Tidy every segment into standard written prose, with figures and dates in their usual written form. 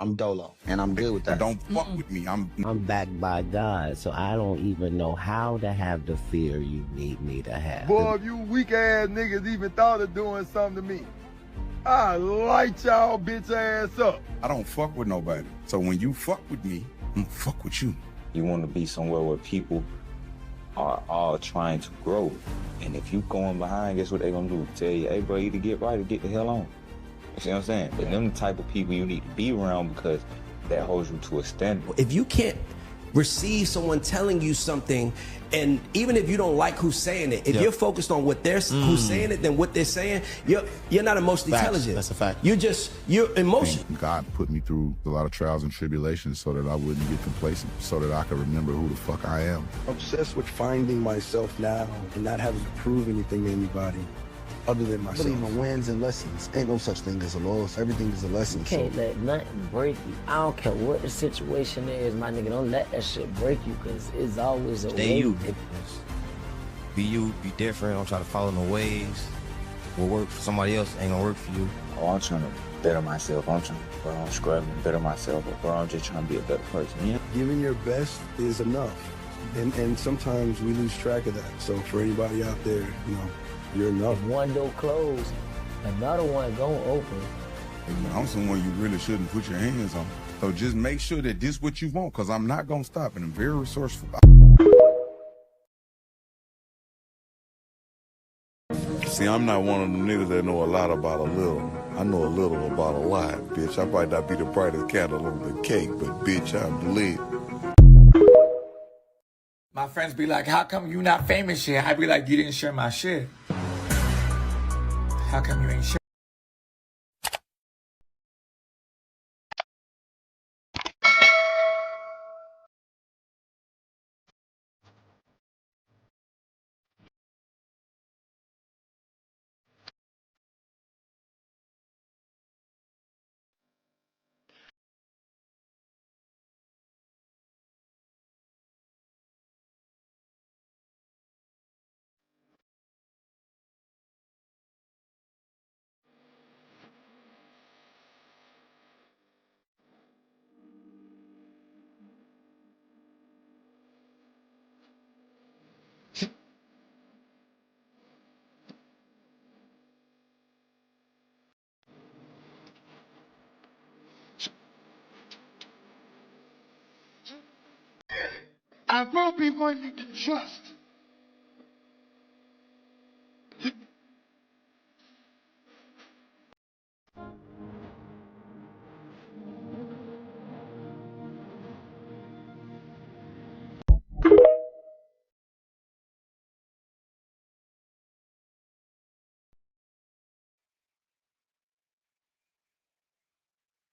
I'm dolo, and I'm good with that. Don't fuck with me. I'm backed by God, so I don't even know how to have the fear you need me to have. Boy, if you weak ass niggas even thought of doing something to me, I light y'all bitch ass up. I don't fuck with nobody. So when you fuck with me, I'm gonna fuck with you. You want to be somewhere where people are all trying to grow. And if you going behind, guess what they gonna do? Tell you, hey bro, either get right or get the hell on. You see what I'm saying? But them the type of people you need to be around because that holds you to a standard. If you can't receive someone telling you something, and even if you don't like who's saying it, if you're focused on what they're who's saying it than what they're saying, you're not emotionally intelligent. That's a fact. You're emotional. God put me through a lot of trials and tribulations so that I wouldn't get complacent, so that I could remember who the fuck I am. Obsessed with finding myself now and not having to prove anything to anybody other than myself. I believe in wins and lessons. Ain't no such thing as a loss. Everything is a lesson. You can't let nothing break you. I don't care what the situation is, my nigga. Don't let that shit break you, because it's always a way. Stay you. Be you, be different. Don't try to follow no ways. What work for somebody else ain't gonna work for you. Oh, I'm trying to better myself. I'm trying to, bro, I'm scrubbing, better myself. But bro, I'm just trying to be a better person. Yeah. Giving your best is enough. And sometimes we lose track of that. So for anybody out there, you know, you're enough. If one door closed, another one gonna open. I'm someone you really shouldn't put your hands on. So just make sure that this what you want, because I'm not gonna stop, and I'm very resourceful. See, I'm not one of them niggas that know a lot about a little. I know a little about a lot, bitch. I might not be the brightest candle on the cake, but bitch, I'm lit. My friends be like, how come you not famous yet? I be like, you didn't share my shit. How come you ain't share? I want people you can trust.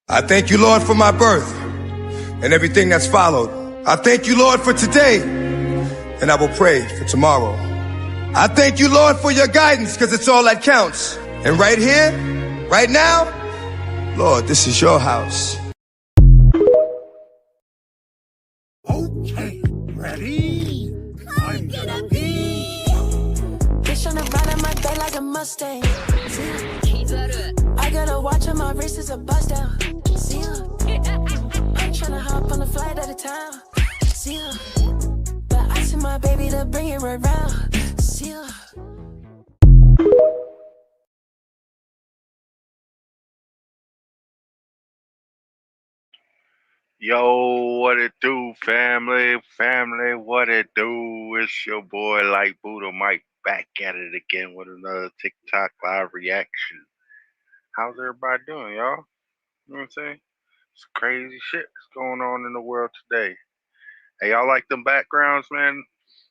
I thank you, Lord, for my birth and everything that's followed. I thank you, Lord, for today, and I will pray for tomorrow. I thank you, Lord, for your guidance, because it's all that counts. And right here, right now, Lord, this is your house. Okay, ready? I'm gonna be. Bitch on the ride on my back like a Mustang. I got a watch on my wrist, is a bust down. See ya. I'm tryna hop on a flight out of town. See ya. But I sent my baby to bring it right round. See ya. Yo, what it do, family? Family, what it do? It's your boy, Like Buddha Mike, back at it again with another TikTok live reaction. How's everybody doing, y'all? You know what I'm saying? It's crazy shit that's going on in the world today. Hey, y'all like them backgrounds, man?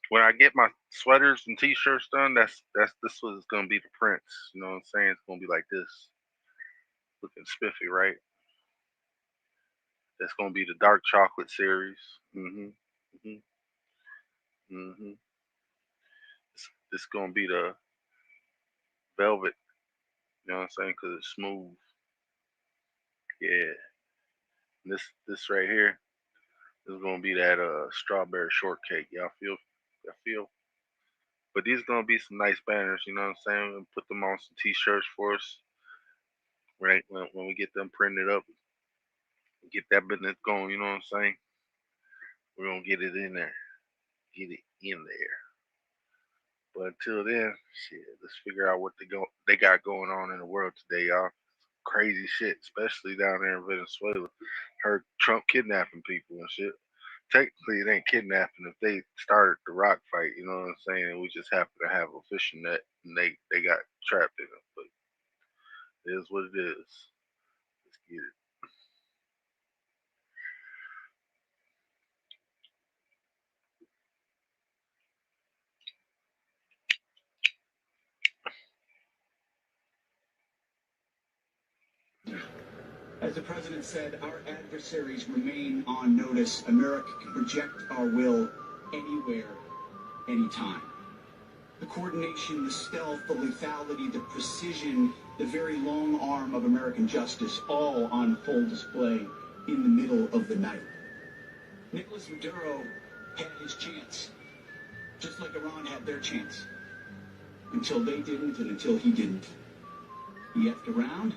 When I get my sweaters and t-shirts done, this was gonna be the prints. You know what I'm saying? It's gonna be like this. Looking spiffy, right? That's gonna be the dark chocolate series. Mm-hmm. Mm-hmm. Mm-hmm. This gonna be the velvet. You know what I'm saying? Cause it's smooth. Yeah. And this right here is gonna be that strawberry shortcake. Y'all feel? Y'all feel? But these gonna be some nice banners. You know what I'm saying? We'll put them on some t-shirts for us. Right when we get them printed up, Get that business going, you know what I'm saying? We're gonna get it in there. Get it in there. But until then, shit, let's figure out what they got going on in the world today, y'all. Crazy shit, especially down there in Venezuela. Heard Trump kidnapping people and shit. Technically, it ain't kidnapping if they started the rock fight. You know what I'm saying? We just happen to have a fishing net and they got trapped in it. But it is what it is. Let's get it. As the president said, our adversaries remain on notice. America can project our will anywhere, anytime. The coordination, the stealth, the lethality, the precision, the very long arm of American justice, all on full display in the middle of the night. Nicolas Maduro had his chance, just like Iran had their chance, until they didn't and until he didn't. He effed around,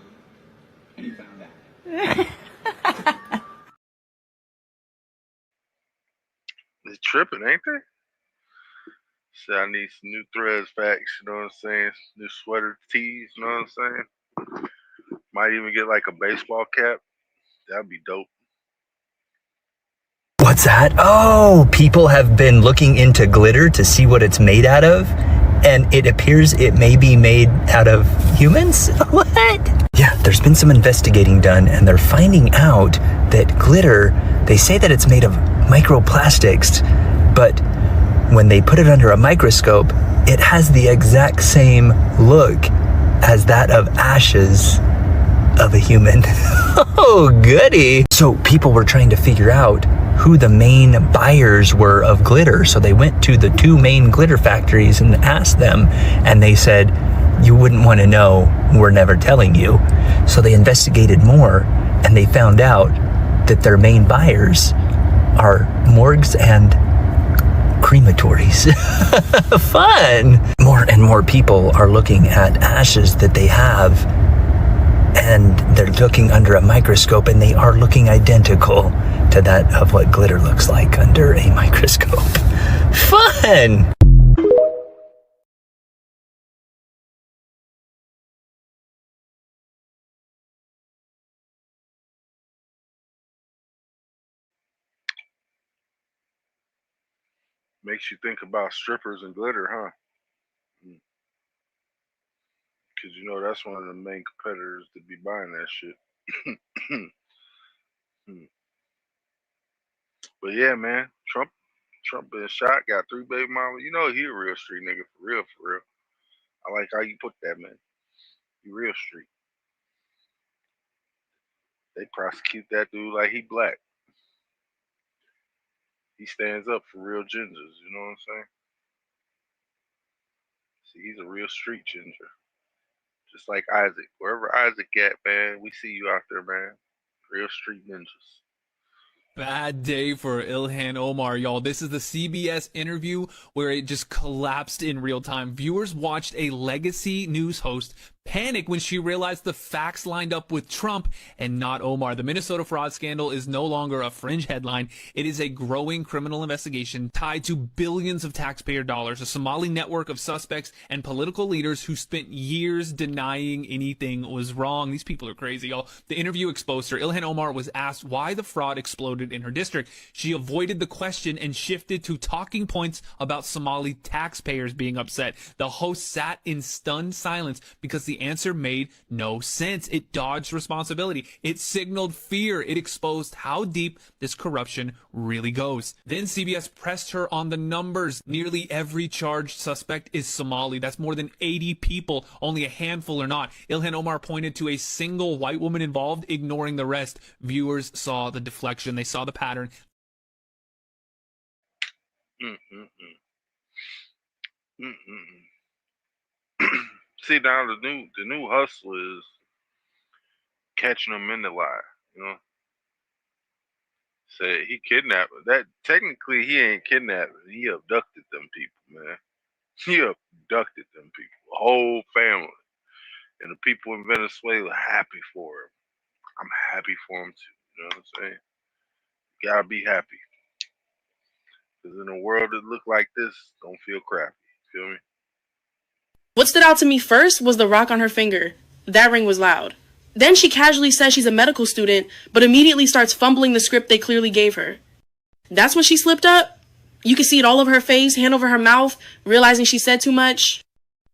and he found out. They tripping, ain't they? So I need some new threads facts, you know what I'm saying? New sweater tees, you know what I'm saying? Might even get like a baseball cap. That'd be dope. What's that? Oh, people have been looking into glitter to see what it's made out of, and it appears it may be made out of humans? What? Yeah, there's been some investigating done, and they're finding out that glitter, they say that it's made of microplastics, but when they put it under a microscope, it has the exact same look as that of ashes of a human. Oh, goody. So people were trying to figure out who the main buyers were of glitter. So they went to the two main glitter factories and asked them, and they said, you wouldn't want to know, we're never telling you. So they investigated more, and they found out that their main buyers are morgues and crematories. Fun! More and more people are looking at ashes that they have, and they're looking under a microscope, and they are looking identical to that of what glitter looks like under a microscope. Fun! Makes you think about strippers and glitter, huh? Because you know that's one of the main competitors to be buying that shit. But yeah, man, Trump been shot, got 3 baby mamas. You know he a real street nigga for real, for real. I like how you put that, man. He real street. They prosecute that dude like he black. He stands up for real gingers. You know what I'm saying? See, he's a real street ginger. Just like Isaac. Wherever Isaac at, man, we see you out there, man. Real street ninjas. Bad day for Ilhan Omar, y'all. This is the CBS interview where it just collapsed in real time. Viewers watched a legacy news host panic when she realized the facts lined up with Trump and not Omar. The Minnesota fraud scandal is no longer a fringe headline. It is a growing criminal investigation tied to billions of taxpayer dollars, a Somali network of suspects and political leaders who spent years denying anything was wrong. These people are crazy, y'all. The interview exposed her. Ilhan Omar was asked why the fraud exploded in her district. She avoided the question and shifted to talking points about Somali taxpayers being upset. The host sat in stunned silence because the answer made no sense. It dodged responsibility. It signaled fear. It exposed how deep this corruption really goes. Then CBS pressed her on the numbers. Nearly every charged suspect is Somali. That's more than 80 people. Only a handful are not. Ilhan Omar pointed to a single white woman involved, ignoring the rest. Viewers saw the deflection. They saw the pattern. See, now the new hustle is catching them in the lie. You know, say he kidnapped. That technically he ain't kidnapped. He abducted them people, man. He abducted them people, a whole family, and the people in Venezuela happy for him. I'm happy for him too. You know what I'm saying? You gotta be happy. Because in a world that look like this, don't feel crappy. Feel me? What stood out to me first was the rock on her finger. That ring was loud. Then she casually says she's a medical student, but immediately starts fumbling the script they clearly gave her. That's when she slipped up. You can see it all over her face, hand over her mouth, realizing she said too much.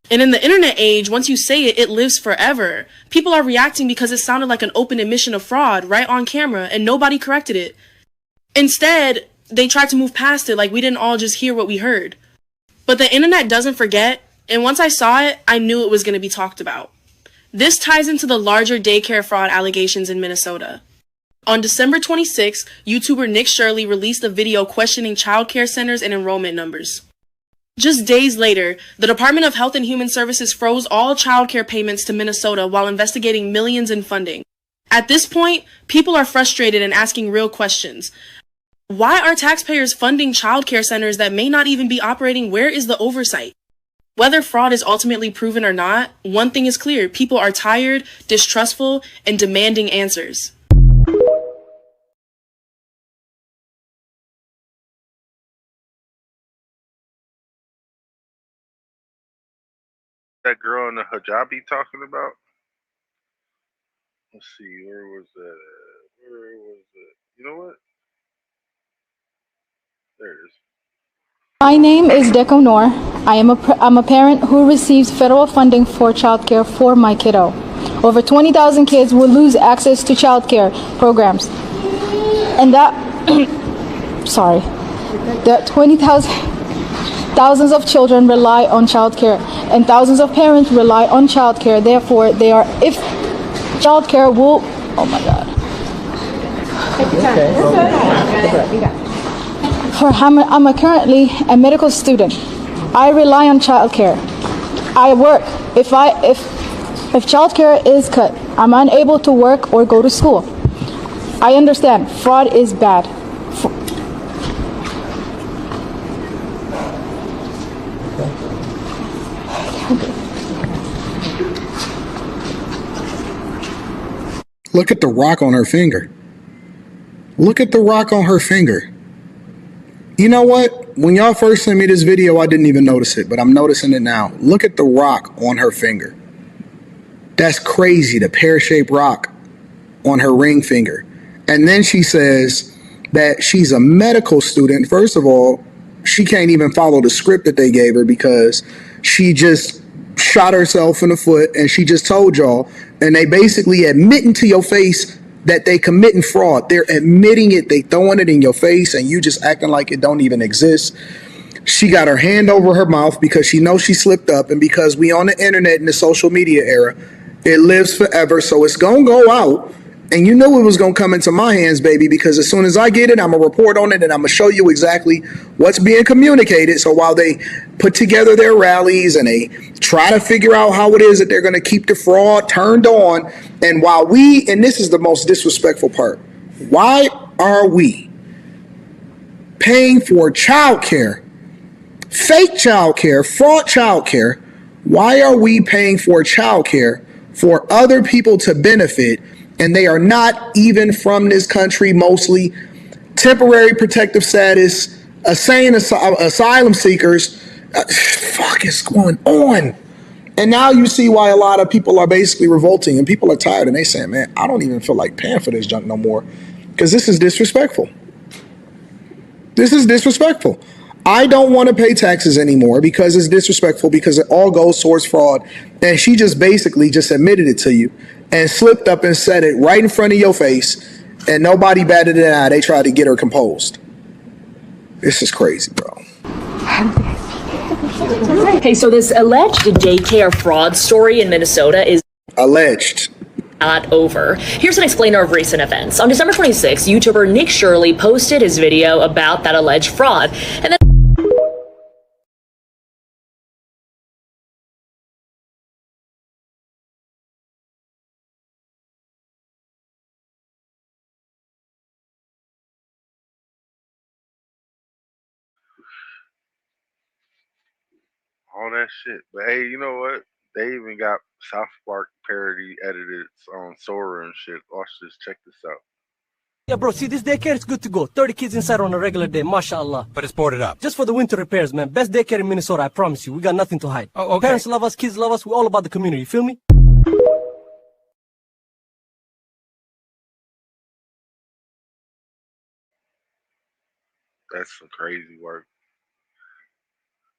And in the internet age, once you say it, it lives forever. People are reacting because it sounded like an open admission of fraud right on camera, and nobody corrected it. Instead, they tried to move past it like we didn't all just hear what we heard. But the internet doesn't forget, and once I saw it, I knew it was going to be talked about. This ties into the larger daycare fraud allegations in Minnesota. On December 26, YouTuber Nick Shirley released a video questioning childcare centers and enrollment numbers. Just days later, the Department of Health and Human Services froze all childcare payments to Minnesota while investigating millions in funding. At this point, people are frustrated and asking real questions. Why are taxpayers funding childcare centers that may not even be operating? Where is the oversight? Whether fraud is ultimately proven or not, one thing is clear: people are tired, distrustful, and demanding answers. That girl in the hijabi talking about? Let's see, where was that at? Where was it? You know what? There it is. My name is Deco Noor. I'm a parent who receives federal funding for childcare for my kiddo. Over 20,000 kids will lose access to childcare programs. And that, sorry, that 20,000, thousands of children rely on childcare, and thousands of parents rely on childcare. Therefore, if childcare will, oh my God. I'm currently a medical student. I rely on childcare. I work. If childcare is cut, I'm unable to work or go to school. I understand fraud is bad. Look at the rock on her finger. Look at the rock on her finger. You know what? When y'all first sent me this video, I didn't even notice it, but I'm noticing it now. Look at the rock on her finger. That's crazy, the pear-shaped rock on her ring finger. And then she says that she's a medical student. First of all, she can't even follow the script that they gave her because she just shot herself in the foot, and she just told y'all, and they basically admitting to your face that they committing fraud. They're admitting it, they throwing it in your face, and you just acting like it don't even exist. She got her hand over her mouth because she knows she slipped up, and because we on the internet in the social media era, it lives forever, so it's gonna go out. And you knew it was gonna come into my hands, baby, because as soon as I get it, I'm gonna report on it and I'm gonna show you exactly what's being communicated. So while they put together their rallies and they try to figure out how it is that they're gonna keep the fraud turned on, and while we, and this is the most disrespectful part, why are we paying for childcare, fake childcare, fraud childcare? Why are we paying for childcare for other people to benefit, and they are not even from this country, mostly temporary protective status, asylum seekers? Fuck is going on? And now you see why a lot of people are basically revolting, and people are tired, and they saying, man, I don't even feel like paying for this junk no more because this is disrespectful. This is disrespectful. I don't want to pay taxes anymore because it's disrespectful, because it all goes towards fraud. And she just basically just admitted it to you and slipped up and said it right in front of your face, and nobody batted an eye. They tried to get her composed. This is crazy, bro. Hey, so this alleged daycare fraud story in Minnesota is alleged. Not over. Here's an explainer of recent events. On December 26th, YouTuber Nick Shirley posted his video about that alleged fraud, and then All that shit. But hey, you know what? They even got South Park parody edited on Sora and shit. Watch this. Check this out. Yeah, bro, see, this daycare is good to go. 30 kids inside on a regular day, mashallah. But it's boarded up. Just for the winter repairs, man. Best daycare in Minnesota, I promise you. We got nothing to hide. Oh, okay. Parents love us, kids love us. We're all about the community, you feel me? That's some crazy work.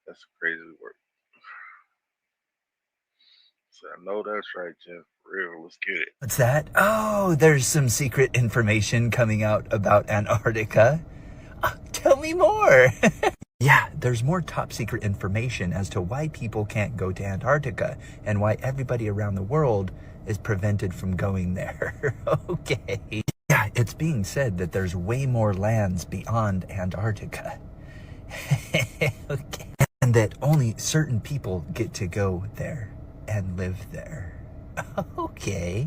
That's some crazy work. So I know that's right, Jim. For real, let's get it. What's that? Oh, there's some secret information coming out about Antarctica. Tell me more. Yeah, there's more top secret information as to why people can't go to Antarctica and why everybody around the world is prevented from going there. Okay. Yeah, it's being said that there's way more lands beyond Antarctica. Okay. And that only certain people get to go there and live there. Okay.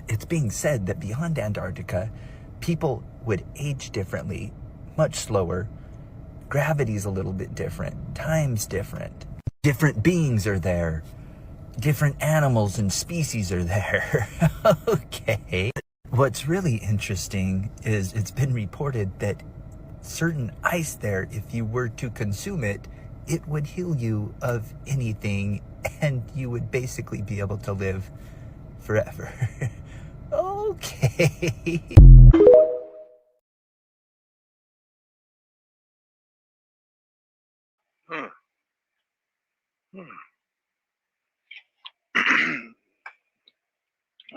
It's being said that beyond Antarctica, people would age differently, much slower. Gravity's a little bit different. Time's different. Different beings are there. Different animals and species are there. Okay. What's really interesting is it's been reported that certain ice there, if you were to consume it, it would heal you of anything and you would basically be able to live forever. Okay.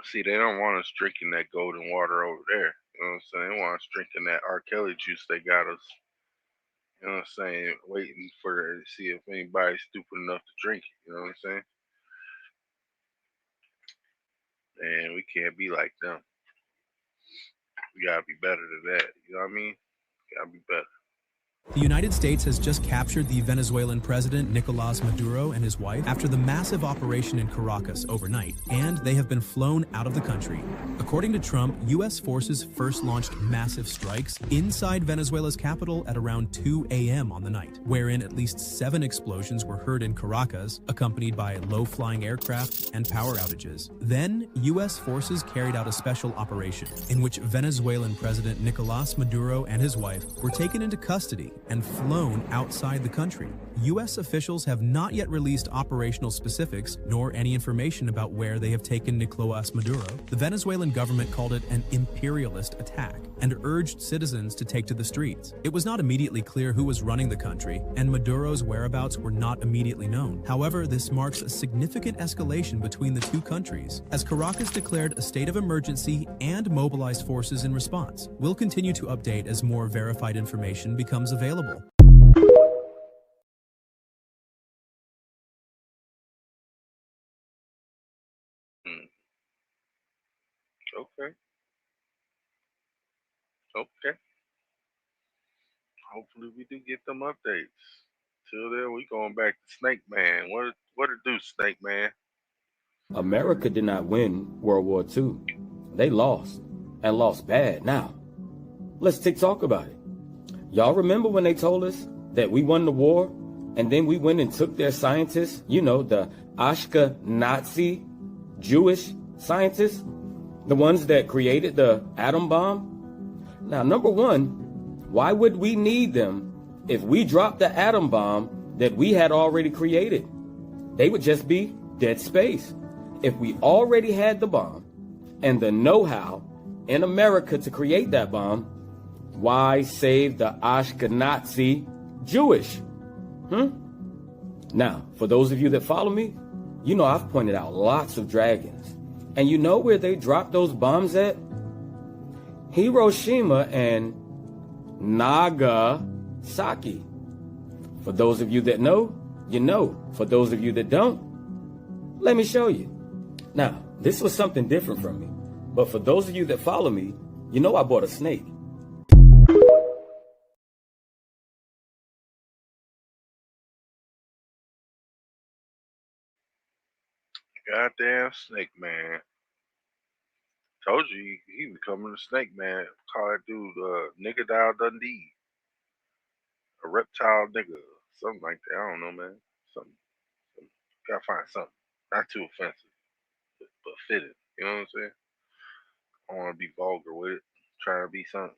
See, they don't want us drinking that golden water over there. You know what I'm saying? They want us drinking that R. Kelly juice they got us. You know what I'm saying? Waiting for to see if anybody's stupid enough to drink it. You know what I'm saying? And we can't be like them. We gotta be better than that. You know what I mean? Gotta be better. The United States has just captured the Venezuelan president Nicolas Maduro and his wife after the massive operation in Caracas overnight, and they have been flown out of the country. According to Trump, U.S. forces first launched massive strikes inside Venezuela's capital at around 2 a.m. on the night, wherein at least 7 explosions were heard in Caracas, accompanied by low-flying aircraft and power outages. Then, U.S. forces carried out a special operation in which Venezuelan President Nicolas Maduro and his wife were taken into custody and flown outside the country. U.S. officials have not yet released operational specifics nor any information about where they have taken Nicolas Maduro. The Venezuelan government called it an imperialist attack and urged citizens to take to the streets. It was not immediately clear who was running the country, and Maduro's whereabouts were not immediately known. However, this marks a significant escalation between the two countries, as Caracas declared a state of emergency and mobilized forces in response. We'll continue to update as more verified information becomes available. Okay. Okay. Hopefully we do get them updates. Till then, we going back to Snake Man. What it do, Snake Man? America did not win World War II. They lost, and lost bad. Now, let's talk about it. Y'all remember when they told us that we won the war, and then we went and took their scientists, you know, the Ashkenazi Jewish scientists, the ones that created the atom bomb? Now, number one, why would we need them if we dropped the atom bomb that we had already created? They would just be dead space. If we already had the bomb and the know-how in America to create that bomb, why save the Ashkenazi Jewish? Now, for those of you that follow me, you know I've pointed out lots of dragons. And you know where they dropped those bombs at? Hiroshima and Nagasaki. For those of you that know, you know. For those of you that don't, let me show you. Now, this was something different from me. But for those of you that follow me, you know I bought a snake. Goddamn Snake Man. Told you he becoming a Snake Man. Call that dude Nigga Dial Dundee. A reptile nigga. Something like that. I don't know, man. Something. Gotta find something. Not too offensive. But fitting. You know what I'm saying? I don't want to be vulgar with it. trying to be something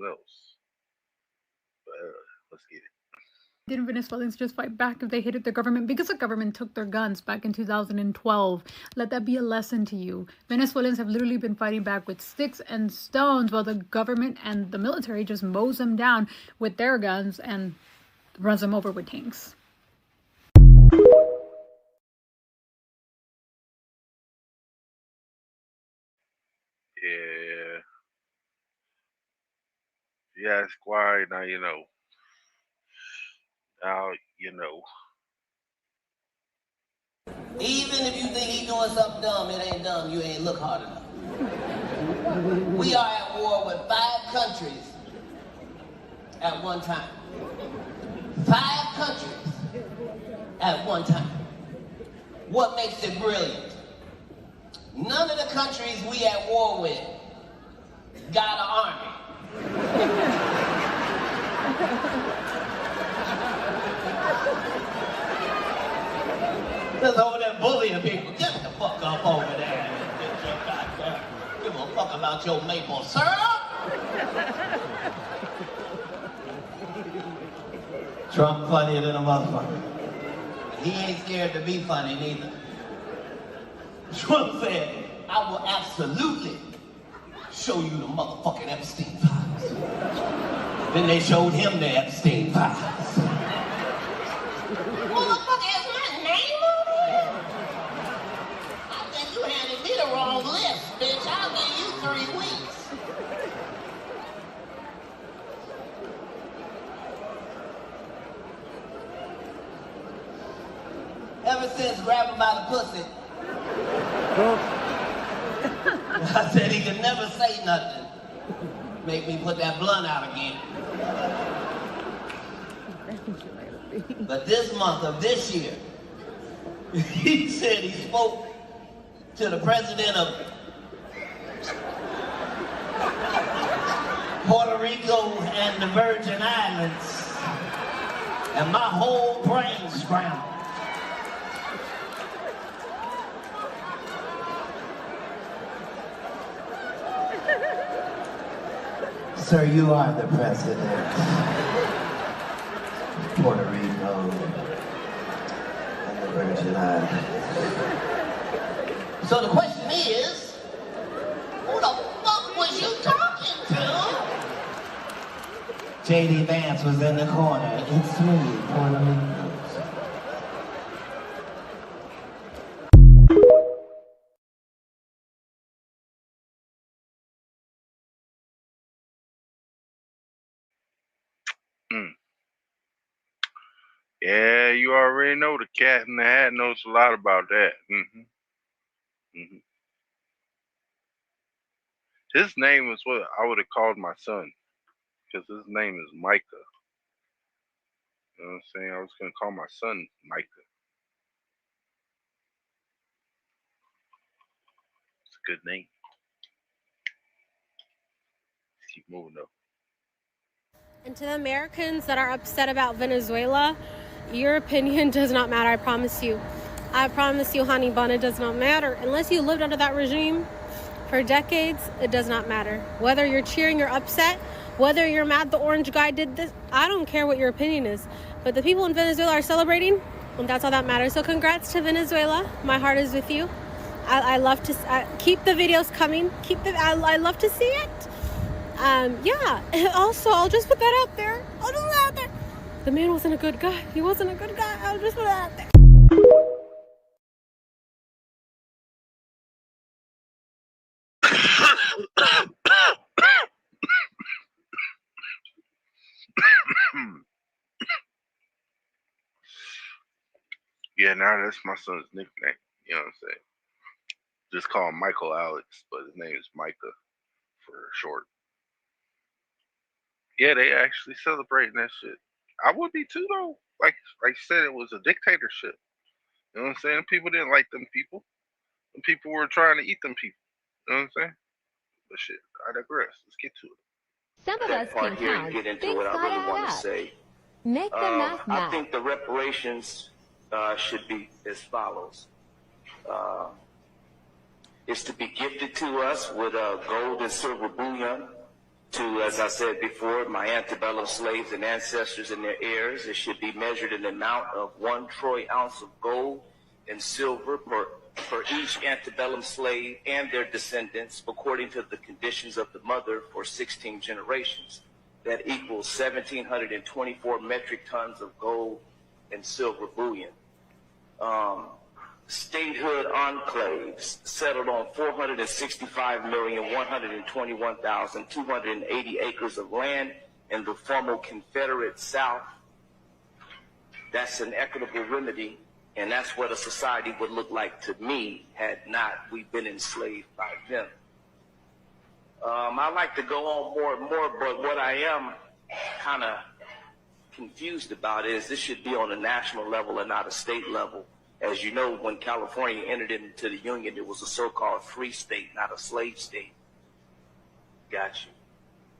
else. But let's get it. Didn't Venezuelans just fight back if they hated their government? Because the government took their guns back in 2012. Let that be a lesson to you. Venezuelans have literally been fighting back with sticks and stones while the government and the military just mows them down with their guns and runs them over with tanks. Yeah. You ask why, now you know. Now you know. Even if you think he's doing something dumb, it ain't dumb. You ain't look hard enough. We are at war with 5 countries at one time. 5 countries at one time. What makes it brilliant? None of the countries we at war with got an army. Just over there bullying people. Get the fuck up over there. Give a fuck about your maple syrup. Trump funnier than a motherfucker. He ain't scared to be funny neither. Trump said, I will absolutely show you the motherfucking Epstein files. Then they showed him the Epstein files. Motherfucker, is my name on it? I think you handed me the wrong list, bitch. I'll give you 3 weeks. Ever since grab him by the pussy, I said he could never say nothing. Make me put that blunt out again. But this month of this year, he said he spoke to the president of Puerto Rico and the Virgin Islands, and my whole brain scrambled. Sir, you are the president. Puerto Rico and the Virgin Islands. So the question is, who the fuck was you talking to? J.D. Vance was in the corner. It's me, Puerto Rico. Yeah, you already know the cat in the hat knows a lot about that. His name is what I would have called my son, because his name is Micah. You know what I'm saying? I was going to call my son Micah. It's a good name. Let's keep moving though. And to the Americans that are upset about Venezuela, your opinion does not matter, I promise you. I promise you, honey bun, it does not matter. Unless you lived under that regime for decades, it does not matter. Whether you're cheering, you're upset, whether you're mad the orange guy did this, I don't care what your opinion is. But the people in Venezuela are celebrating, and that's all that matters. So congrats to Venezuela. My heart is with you. I love to keep the videos coming. I love to see it. Yeah. Also, I'll just put that out there. I'll just put that out there. The man wasn't a good guy. He wasn't a good guy. I'll just put that out there. Yeah, now that's my son's nickname. You know what I'm saying? Just call him Michael Alex, but his name is Micah for short. Yeah, they actually celebrating that shit. I would be too, though. Like you said, it was a dictatorship. You know what I'm saying? People didn't like them people. And people were trying to eat them people. You know what I'm saying? But shit, I digress. Let's get to it. Some of us can count. Get into Things what I gotta really add want up. to say. Make the math I math. think the reparations should be as follows. It's to be gifted to us with gold and silver bullion To, as I said before, my antebellum slaves and ancestors and their heirs, it should be measured in the amount of 1 troy ounce of gold and silver per each antebellum slave and their descendants, according to the conditions of the mother for 16 generations. That equals 1,724 metric tons of gold and silver bullion. Statehood enclaves settled on 465,121,280 acres of land in the former Confederate South. That's an equitable remedy, and that's what a society would look like to me had not we been enslaved by them. I'd like to go on more and more, but what I am kind of confused about is this should be on a national level and not a state level. As you know, when California entered into the Union, it was a so-called free state, not a slave state. Got you.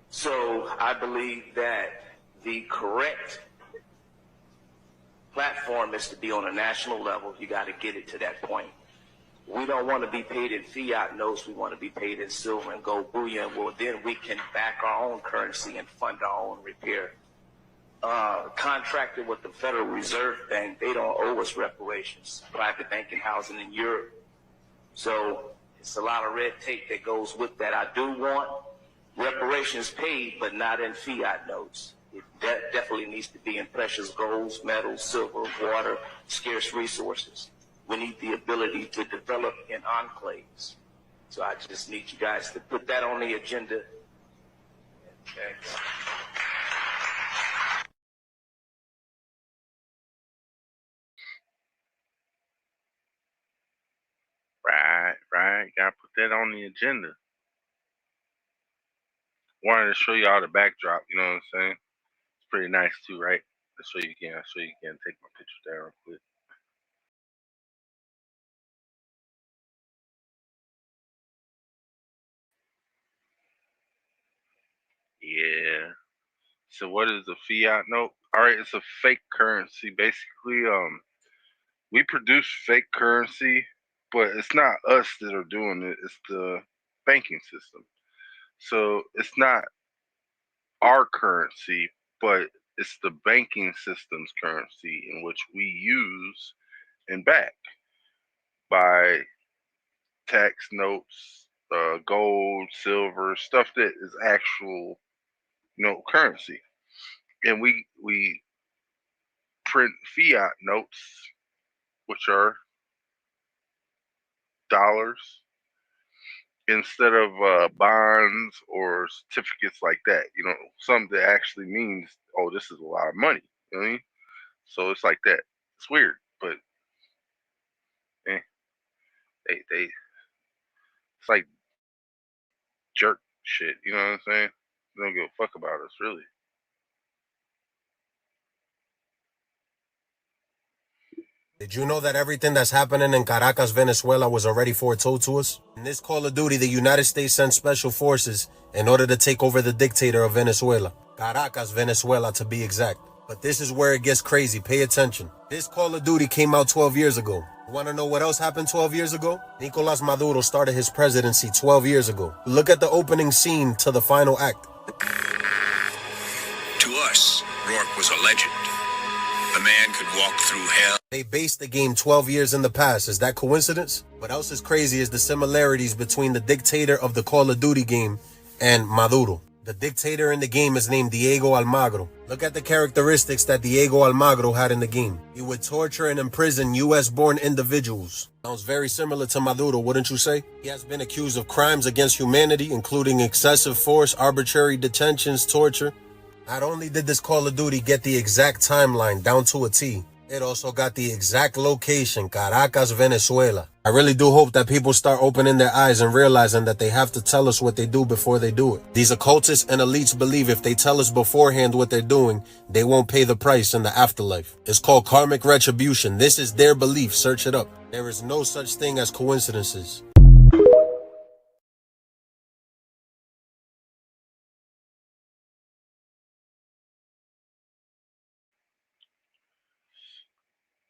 So I believe that the correct platform is to be on a national level. You got to get it to that point. We don't want to be paid in fiat notes. We want to be paid in silver and gold bullion. Well, then we can back our own currency and fund our own repair. Contracted with the Federal Reserve Bank, they don't owe us reparations. Private banking housing in Europe. So it's a lot of red tape that goes with that. I do want reparations paid, but not in fiat notes. It definitely needs to be in precious golds, metals, silver, water, scarce resources. We need the ability to develop in enclaves. So I just need you guys to put that on the agenda. Okay. Right. Gotta put that on the agenda. Wanted to show y'all the backdrop, you know what I'm saying? It's pretty nice too, right? I'll show you again. Take my picture down real quick. Yeah. So what is a fiat note? Alright, it's a fake currency. Basically, we produce fake currency, but it's not us that are doing it, it's the banking system. So it's not our currency, but it's the banking system's currency in which we use and back by tax notes, gold, silver, stuff that is actual, currency. And we print fiat notes, which are dollars, instead of bonds or certificates like that. Something that actually means, oh, this is a lot of money. You know what I mean? So it's like that. It's weird, but they it's like jerk shit. You know what I'm saying? They don't give a fuck about us, really. Did you know that everything that's happening in Caracas, Venezuela was already foretold to us? In this Call of Duty, the United States sent special forces in order to take over the dictator of Venezuela. Caracas, Venezuela to be exact. But this is where it gets crazy. Pay attention. This Call of Duty came out 12 years ago. You want to know what else happened 12 years ago? Nicolas Maduro started his presidency 12 years ago. Look at the opening scene to the final act. To us, Rourke was a legend. A man could walk through hell. They based the game 12 years in the past. Is that coincidence? What else is crazy is the similarities between the dictator of the Call of Duty game and Maduro. The dictator in the game is named Diego Almagro. Look at the characteristics that Diego Almagro had in the game. He would torture and imprison US-born individuals. Sounds very similar to Maduro, wouldn't you say? He has been accused of crimes against humanity, including excessive force, arbitrary detentions, torture. Not only did this Call of Duty get the exact timeline down to a T, it also got the exact location, Caracas, Venezuela. I really do hope that people start opening their eyes and realizing that they have to tell us what they do before they do it. These occultists and elites believe if they tell us beforehand what they're doing, they won't pay the price in the afterlife. It's called karmic retribution. This is their belief. Search it up. There is no such thing as coincidences.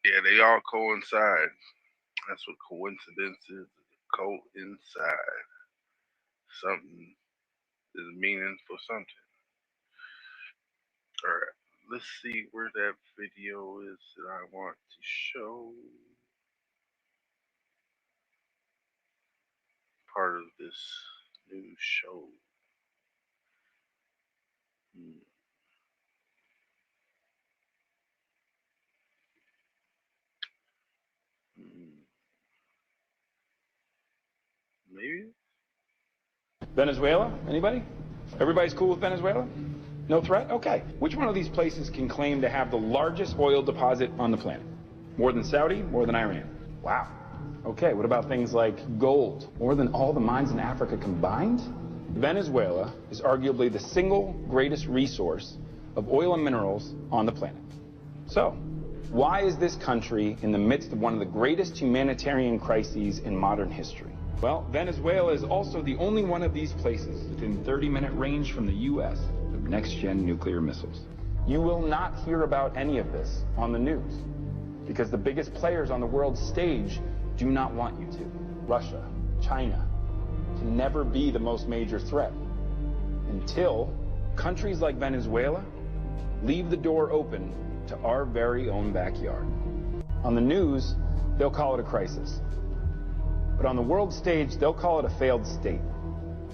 Yeah, they all coincide. That's what coincidence is. Coincide. Something is meaning for something. All right, let's see where that video is that I want to show. Part of this new show. Hmm. Hmm. Maybe. Venezuela? Anybody? Everybody's cool with Venezuela? No threat? Okay. Which one of these places can claim to have the largest oil deposit on the planet? More than Saudi? More than Iran? Wow. Okay, what about things like gold? More than all the mines in Africa combined? Venezuela is arguably the single greatest resource of oil and minerals on the planet. So, why is this country in the midst of one of the greatest humanitarian crises in modern history? Well, Venezuela is also the only one of these places within 30-minute range from the U.S. of next-gen nuclear missiles. You will not hear about any of this on the news because the biggest players on the world stage do not want you to. Russia, China, can never be the most major threat until countries like Venezuela leave the door open to our very own backyard. On the news, they'll call it a crisis. But on the world stage, they'll call it a failed state.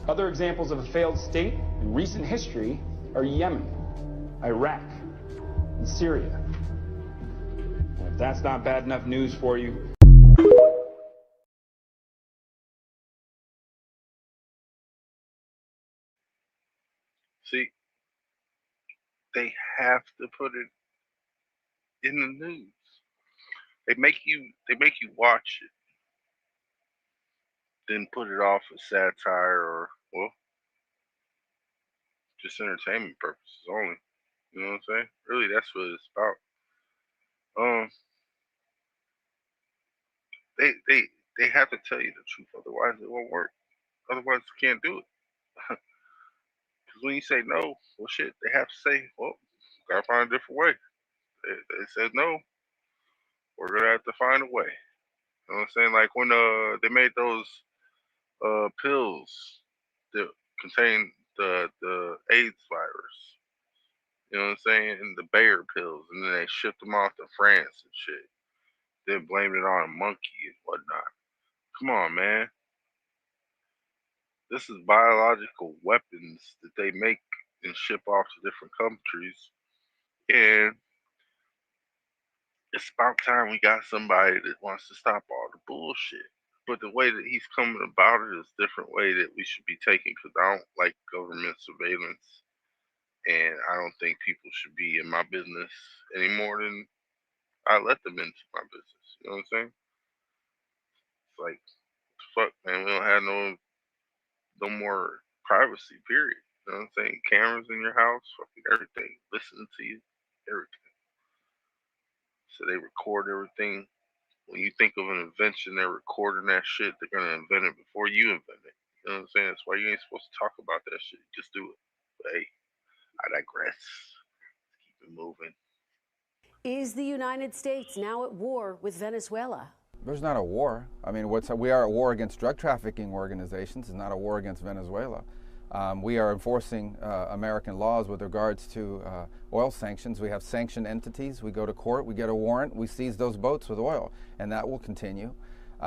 Other examples of a failed state in recent history are Yemen, Iraq, and Syria. And if that's not bad enough news for you, See, they have to put it in the news. They make you watch it, then put it off as satire or well, just entertainment purposes only. You know what I'm saying? Really, that's what it's about. They they they have to tell you the truth, otherwise it won't work. Otherwise, you can't do it. Because when you say no, well, shit, they have to say, well, gotta find a different way. They said no, we're gonna have to find a way. You know what I'm saying? Like when they made those pills that contain the AIDS virus. You know what I'm saying? And the Bayer pills, and then they shipped them off to France and shit. Then blamed it on a monkey and whatnot. Come on, man. This is biological weapons that they make and ship off to different countries. And it's about time we got somebody that wants to stop all the bullshit. But the way that he's coming about it is a different way that we should be taking because I don't like government surveillance. And I don't think people should be in my business any more than I let them into my business. You know what I'm saying? It's like, fuck, man, we don't have no more privacy, period. You know what I'm saying? Cameras in your house, fucking everything, listening to you, everything. So they record everything. When you think of an invention, they're recording that shit. They're gonna invent it before you invent it. You know what I'm saying? That's why you ain't supposed to talk about that shit. Just do it. But hey, I digress. Keep it moving. Is the United States now at war with Venezuela? There's not a war. I mean, we are at war against drug trafficking organizations. It's not a war against Venezuela. We are enforcing American laws with regards to oil sanctions. We have sanctioned entities. We go to court. We get a warrant. We seize those boats with oil, and that will continue. We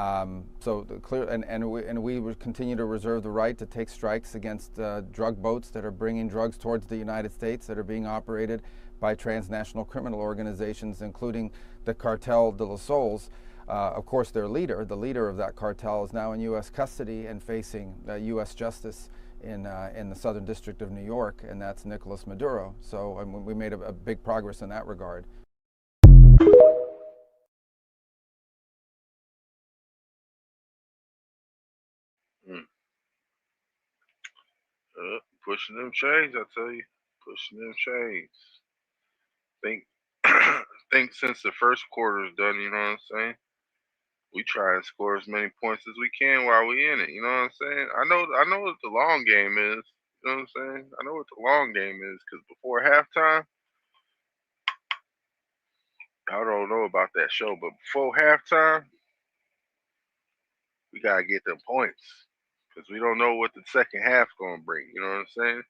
will continue to reserve the right to take strikes against drug boats that are bringing drugs towards the United States that are being operated by transnational criminal organizations, including the Cartel de los Sols. Of course, the leader of that cartel, is now in U.S. custody and facing U.S. justice in the Southern District of New York, and that's Nicolas Maduro. So we made a big progress in that regard. Pushing them chains, I tell you. Pushing them chains. Think think since the first quarter is done, you know what I'm saying? We try and score as many points as we can while we in it, you know what I'm saying? I know what the long game is. You know what I'm saying? I know what the long game is because before halftime, I don't know about that show, but before halftime, we gotta get them points. because we don't know what the second half gonna bring. You know what I'm saying?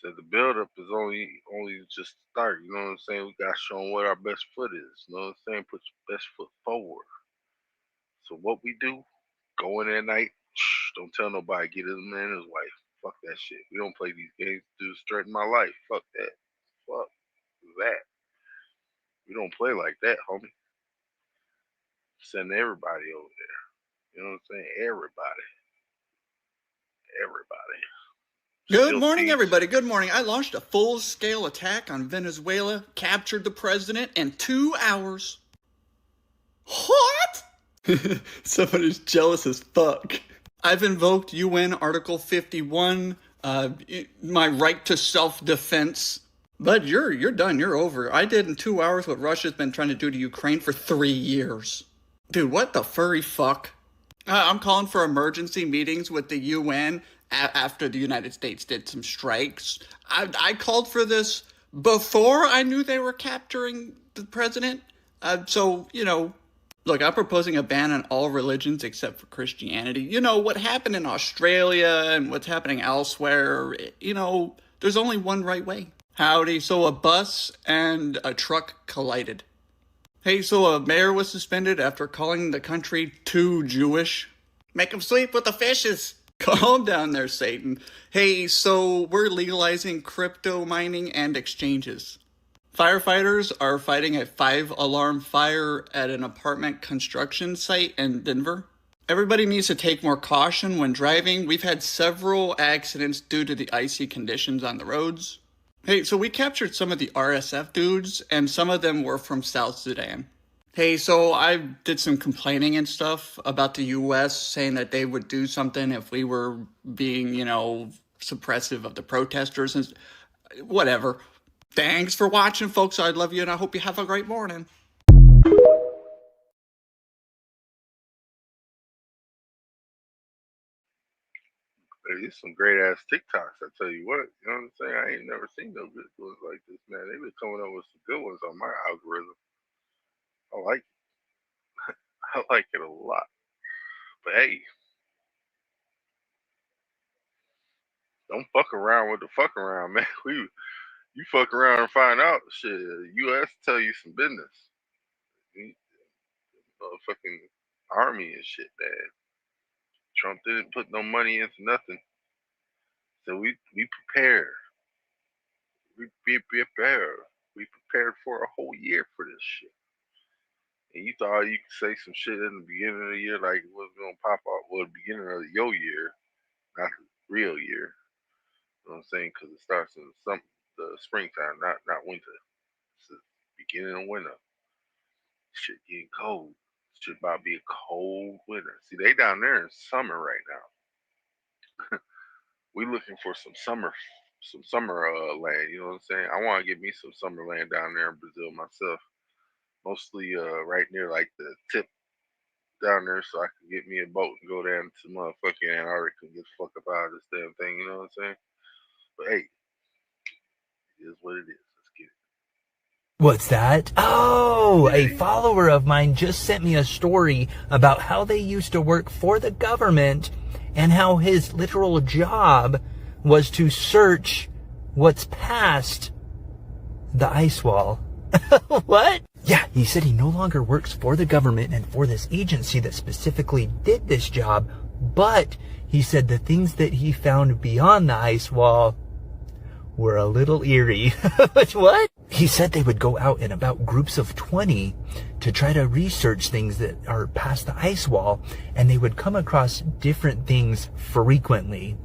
So the build-up is only just start. You know what I'm saying? We gotta show them what our best foot is. You know what I'm saying? Put your best foot forward. So what we do? Go in at night. Shh, don't tell nobody. Get his man and his wife. Fuck that shit. We don't play these games to threaten my life. Fuck that. Fuck that. We don't play like that, homie. Send everybody over there. You know what I'm saying? Everybody. Everybody. Good morning, everybody. Good morning. I launched a full-scale attack on Venezuela, captured the president in 2 hours. What? Somebody's jealous as fuck. I've invoked UN Article 51, my right to self-defense. But you're done. You're over. I did in 2 hours what Russia's been trying to do to Ukraine for 3 years. Dude, what the furry fuck? I'm calling for emergency meetings with the UN after the United States did some strikes. I called for this before I knew they were capturing the president. So, you know, look, I'm proposing a ban on all religions except for Christianity. You know, what happened in Australia and what's happening elsewhere, you know, there's only one right way. Howdy, so a bus and a truck collided. Hey, so a mayor was suspended after calling the country too Jewish. Make him sleep with the fishes. Calm down there, Satan. Hey, so we're legalizing crypto mining and exchanges. Firefighters are fighting a 5-alarm fire at an apartment construction site in Denver. Everybody needs to take more caution when driving. We've had several accidents due to the icy conditions on the roads. Hey, so we captured some of the RSF dudes, and some of them were from South Sudan. Hey, so I did some complaining and stuff about the U.S., saying that they would do something if we were being, you know, suppressive of the protesters and whatever. Thanks for watching, folks. I love you, and I hope you have a great morning. There's some great ass TikToks, I tell you what. You know what I'm saying? I ain't never seen no good ones like this, man. They've been coming up with some good ones on my algorithm. I like it. I like it a lot. But hey, don't fuck around with the fuck around, man. You fuck around and find out shit. The US tell you some business. Motherfucking army and shit, man. Trump didn't put no money into nothing. So we prepared. We be prepared. We prepared for a whole year for this shit. And you thought you could say some shit in the beginning of the year like it was gonna pop up. Well, the beginning of your year, not the real year. You know what I'm saying? Because it starts in the springtime, not winter. It's the beginning of winter. Shit getting cold. Shit about to be a cold winter. See, they down there in summer right now. We looking for some summer land. You know what I'm saying? I want to get me some summer land down there in Brazil myself. Mostly right near like the tip down there, so I can get me a boat and go down to motherfucking Antarctica and get the fuck up out of this damn thing. You know what I'm saying? But hey, it is what it is. Let's get it. What's that? Oh, a follower of mine just sent me a story about how they used to work for the government and how his literal job was to search what's past the ice wall. What? Yeah, he said he no longer works for the government and for this agency that specifically did this job, but he said the things that he found beyond the ice wall were a little eerie. What? He said they would go out in about groups of 20 to try to research things that are past the ice wall, and they would come across different things frequently.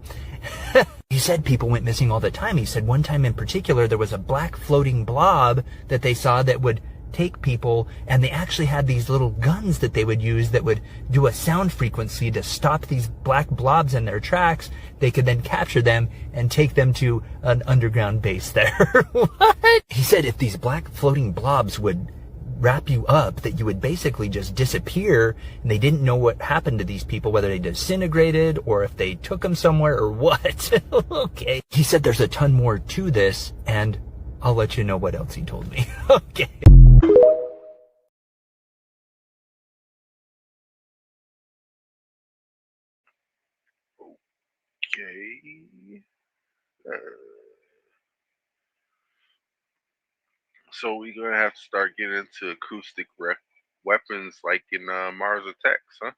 He said people went missing all the time. He said one time in particular, there was a black floating blob that they saw that would take people, and they actually had these little guns that they would use that would do a sound frequency to stop these black blobs in their tracks. They could then capture them and take them to an underground base there. What? He said if these black floating blobs would wrap you up, that you would basically just disappear, and they didn't know what happened to these people, whether they disintegrated or if they took them somewhere or what. Okay. He said there's a ton more to this, and I'll let you know what else he told me. Okay. Okay. Uh, so we're gonna have to start getting into acoustic weapons like in Mars Attacks, huh?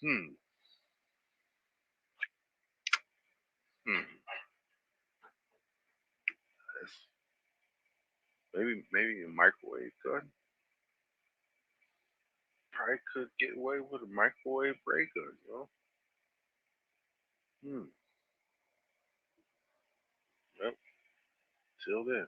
Hmm. Hmm. That's, maybe a microwave gun. Probably could get away with a microwave ray gun, you know? Hmm. Yep. Till then.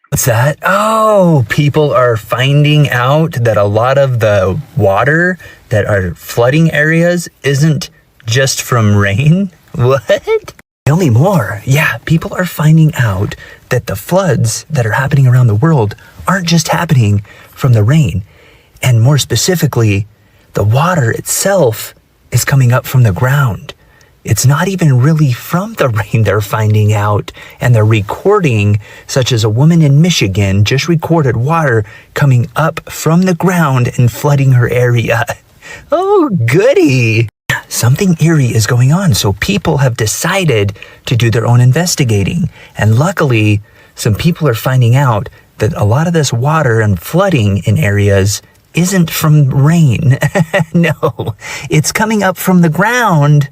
What's that? Oh, people are finding out that a lot of the water that are flooding areas isn't just from rain? What? Tell me more. Yeah, people are finding out that the floods that are happening around the world aren't just happening from the rain. And more specifically, the water itself is coming up from the ground. It's not even really from the rain, they're finding out. And they're recording, such as a woman in Michigan just recorded water coming up from the ground and flooding her area. Oh, goody. Something eerie is going on, so people have decided to do their own investigating. And luckily, some people are finding out that a lot of this water and flooding in areas isn't from rain. No, it's coming up from the ground.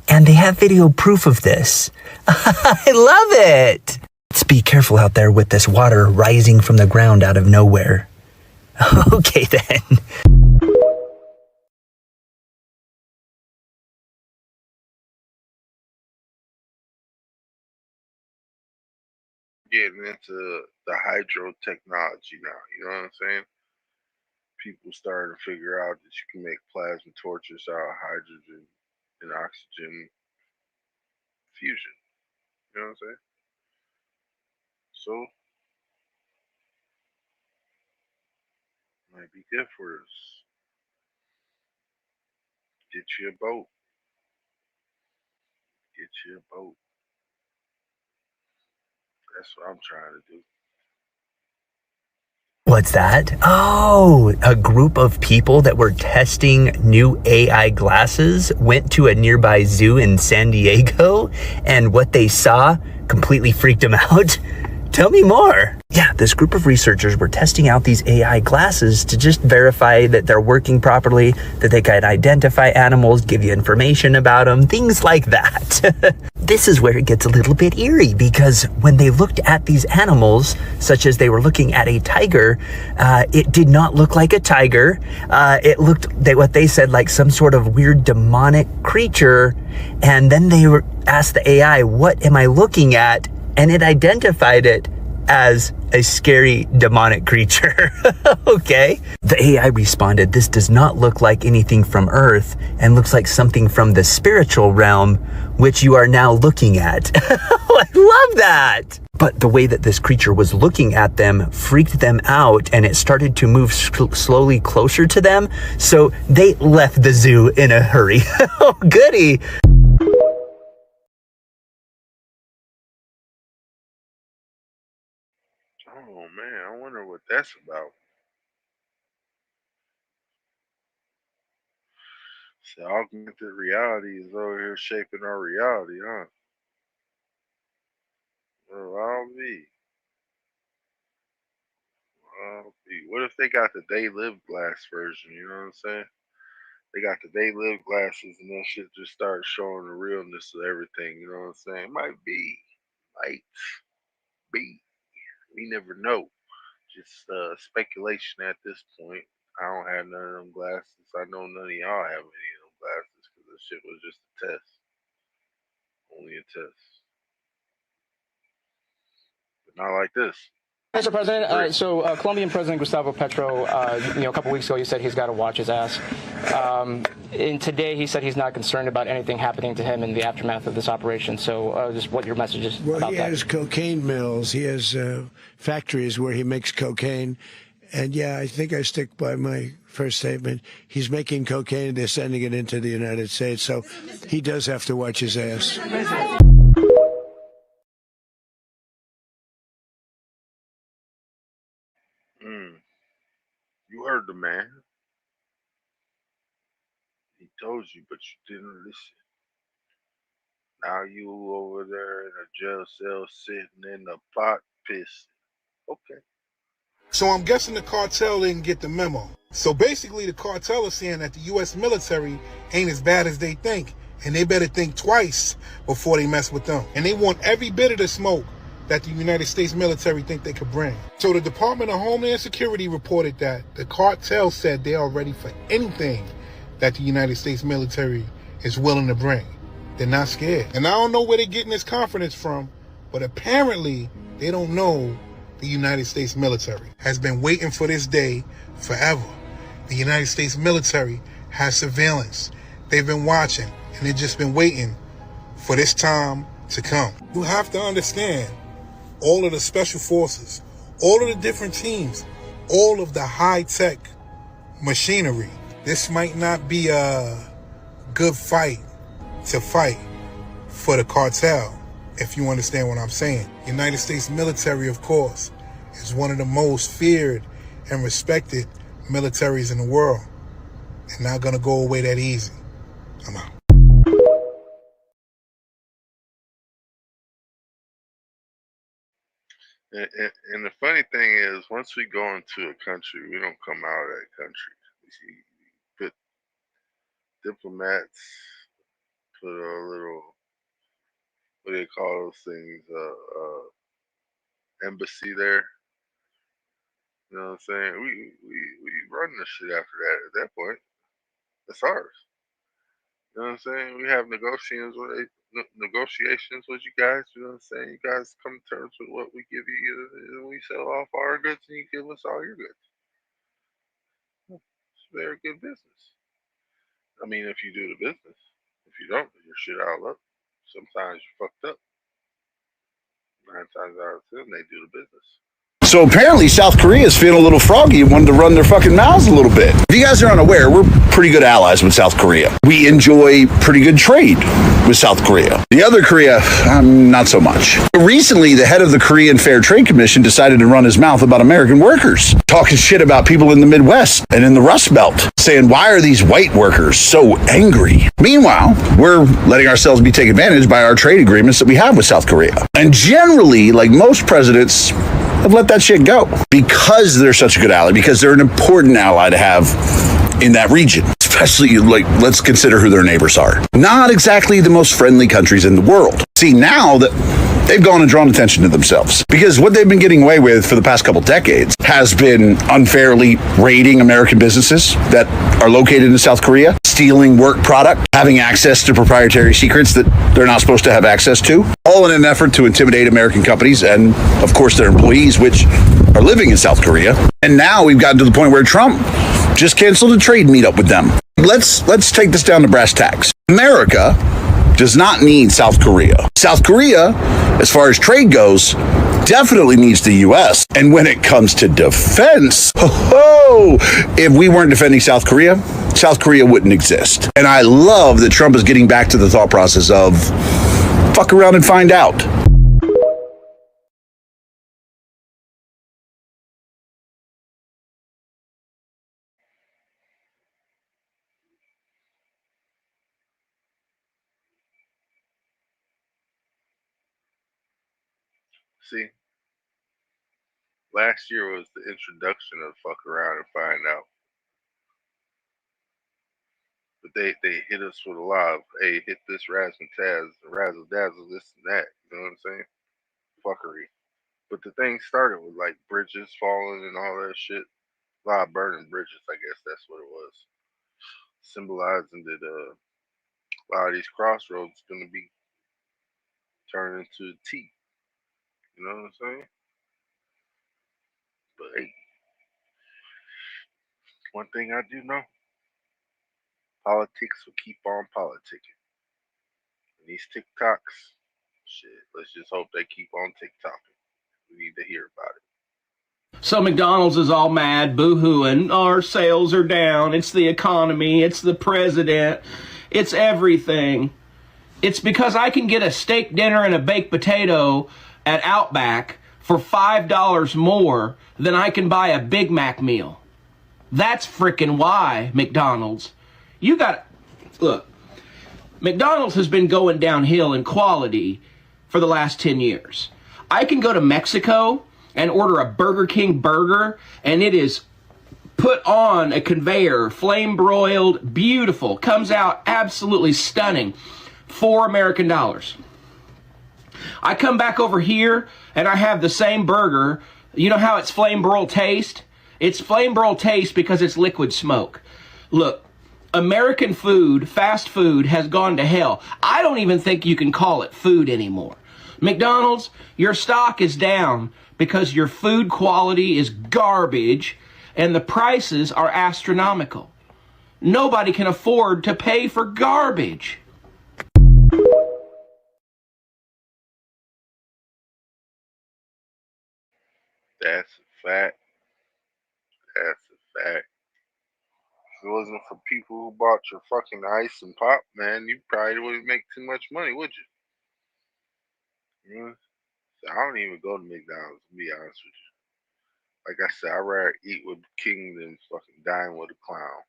And they have video proof of this. I love it. Let's be careful out there with this water rising from the ground out of nowhere. Okay, then. Getting into the hydro technology now, you know what I'm saying? People starting to figure out that you can make plasma torches out of hydrogen and oxygen fusion. You know what I'm saying? So might be good for us. Get you a boat. Get you a boat. That's what I'm trying to do. What's that? Oh, a group of people that were testing new AI glasses went to a nearby zoo in San Diego, and what they saw completely freaked them out. Tell me more. Yeah, this group of researchers were testing out these AI glasses to just verify that they're working properly, that they can identify animals, give you information about them, things like that. This is where it gets a little bit eerie, because when they looked at these animals, such as they were looking at a tiger, it did not look like a tiger. It looked, what they said, like some sort of weird demonic creature. And then they asked the AI, what am I looking at? And it identified it as a scary demonic creature. Okay. The AI responded, this does not look like anything from Earth and looks like something from the spiritual realm, which you are now looking at. I love that. But the way that this creature was looking at them freaked them out, and it started to move slowly closer to them. So they left the zoo in a hurry. Oh, goody. Oh man, I wonder what that's about. So augmented reality is over here shaping our reality, huh? Well, I'll be. I'll be. What if they got the They Live glass version? You know what I'm saying? They got the They Live glasses, and that shit just starts showing the realness of everything. You know what I'm saying? Might be. Might be. We never know. Just speculation at this point. I don't have none of them glasses. I know none of y'all have any of them glasses because this shit was just a test. Only a test. But not like this. Mr. President, Colombian President Gustavo Petro, a couple weeks ago, you said he's got to watch his ass. And today, he said he's not concerned about anything happening to him in the aftermath of this operation. So, just what your message is about that? Well, he has cocaine mills. He has factories where he makes cocaine. And yeah, I think I stick by my first statement. He's making cocaine. They're sending it into the United States. So he does have to watch his ass. You heard the man. He told you, but you didn't listen. Now you over there in a jail cell sitting in the pot pissing. Okay. So I'm guessing the cartel didn't get the memo. So basically the cartel is saying that the U.S. military ain't as bad as they think, and they better think twice before they mess with them. And they want every bit of the smoke that the United States military think they could bring. So the Department of Homeland Security reported that the cartel said they are ready for anything that the United States military is willing to bring. They're not scared. And I don't know where they're getting this confidence from, but apparently they don't know the United States military has been waiting for this day forever. The United States military has surveillance. They've been watching, and they've just been waiting for this time to come. You have to understand, all of the special forces, all of the different teams, all of the high-tech machinery, this might not be a good fight to fight for the cartel, if you understand what I'm saying. United States military, of course, is one of the most feared and respected militaries in the world. They're not gonna go away that easy. I'm out. And the funny thing is, once we go into a country, we don't come out of that country. You put diplomats, put a little, what do they call those things, embassy there. You know what I'm saying? We run the shit after that. At that point, it's ours. You know what I'm saying? We have negotiations with you guys. You know what I'm saying? You guys come to terms with what we give you, and we sell off our goods, and you give us all your goods. It's very good business. I mean, if you do the business. If you don't, your shit all up. Sometimes you're fucked up. 9 times out of 10, they do the business. So apparently South Korea is feeling a little froggy and wanted to run their fucking mouths a little bit. If you guys are unaware, we're pretty good allies with South Korea. We enjoy pretty good trade with South Korea. The other Korea, not so much. Recently, the head of the Korean Fair Trade Commission decided to run his mouth about American workers, talking shit about people in the Midwest and in the Rust Belt, saying, why are these white workers so angry? Meanwhile, we're letting ourselves be taken advantage by our trade agreements that we have with South Korea. And generally, like most presidents, have let that shit go because they're such a good ally, because they're an important ally to have in that region. Especially, like, let's consider who their neighbors are. Not exactly the most friendly countries in the world. See, now that they've gone and drawn attention to themselves, because what they've been getting away with for the past couple decades has been unfairly raiding American businesses that are located in South Korea, stealing work product, having access to proprietary secrets that they're not supposed to have access to, all in an effort to intimidate American companies and, of course, their employees, which are living in South Korea. And now we've gotten to the point where Trump just canceled a trade meetup with them. Let's take this down to brass tacks. America does not need South Korea. South Korea, as far as trade goes, definitely needs the U.S. And when it comes to defense, if we weren't defending South Korea wouldn't exist. And I love that Trump is getting back to the thought process of fuck around and find out. See, last year was the introduction of fuck around and find out. But they hit us with a lot of, hey, hit this razzle dazzle, this and that. You know what I'm saying? Fuckery. But the thing started with like bridges falling and all that shit. A lot of burning bridges, I guess that's what it was. Symbolizing that a lot of these crossroads gonna be turned into a T. You know what I'm saying? But hey, one thing I do know, politics will keep on politicking. And these TikToks, shit, let's just hope they keep on TikToking. We need to hear about it. So McDonald's is all mad, boo-hooing, our sales are down, it's the economy, it's the president, it's everything. It's because I can get a steak dinner and a baked potato at Outback for $5 more than I can buy a Big Mac meal. That's frickin' why, McDonald's. You got Look, McDonald's has been going downhill in quality for the last 10 years. I can go to Mexico and order a Burger King burger, and it is put on a conveyor, flame broiled, beautiful, comes out absolutely stunning, $4 American. I come back over here and I have the same burger. You know how it's flame broiled taste? It's flame broiled taste because it's liquid smoke. Look, American food, fast food, has gone to hell. I don't even think you can call it food anymore. McDonald's, your stock is down because your food quality is garbage and the prices are astronomical. Nobody can afford to pay for garbage. That's a fact. That's a fact. If it wasn't for people who bought your fucking ice and pop, man, you probably wouldn't make too much money, would you? You know? So I don't even go to McDonald's, to be honest with you. Like I said, I'd rather eat with King than fucking dine with a clown.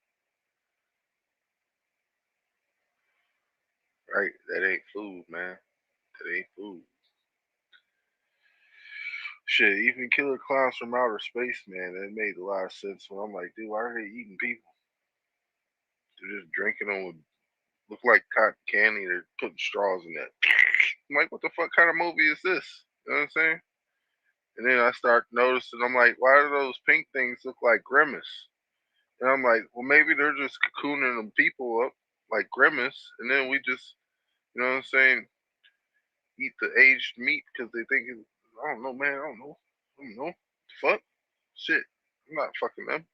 Right? That ain't food, man. That ain't food. Shit, even Killer Clowns from Outer Space, man, that made a lot of sense when I'm like, dude, why are they eating people? They're just drinking them with look like cotton candy. They're putting straws in that. I'm like, what the fuck kind of movie is this? You know what I'm saying? And then I start noticing, I'm like, why do those pink things look like Grimace? And I'm like, well, maybe they're just cocooning them people up like Grimace, and then we just, you know what I'm saying, eat the aged meat because they think it's, I don't know, man, I don't know. I don't know. Fuck? Shit. I'm not fucking them.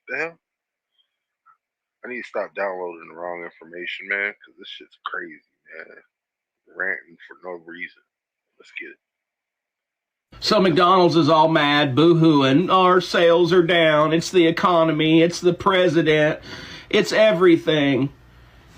The hell? I need to stop downloading the wrong information, man, because this shit's crazy, man. Ranting for no reason. Let's get it. So McDonald's is all mad, boo-hooing. Our sales are down. It's the economy. It's the president. It's everything.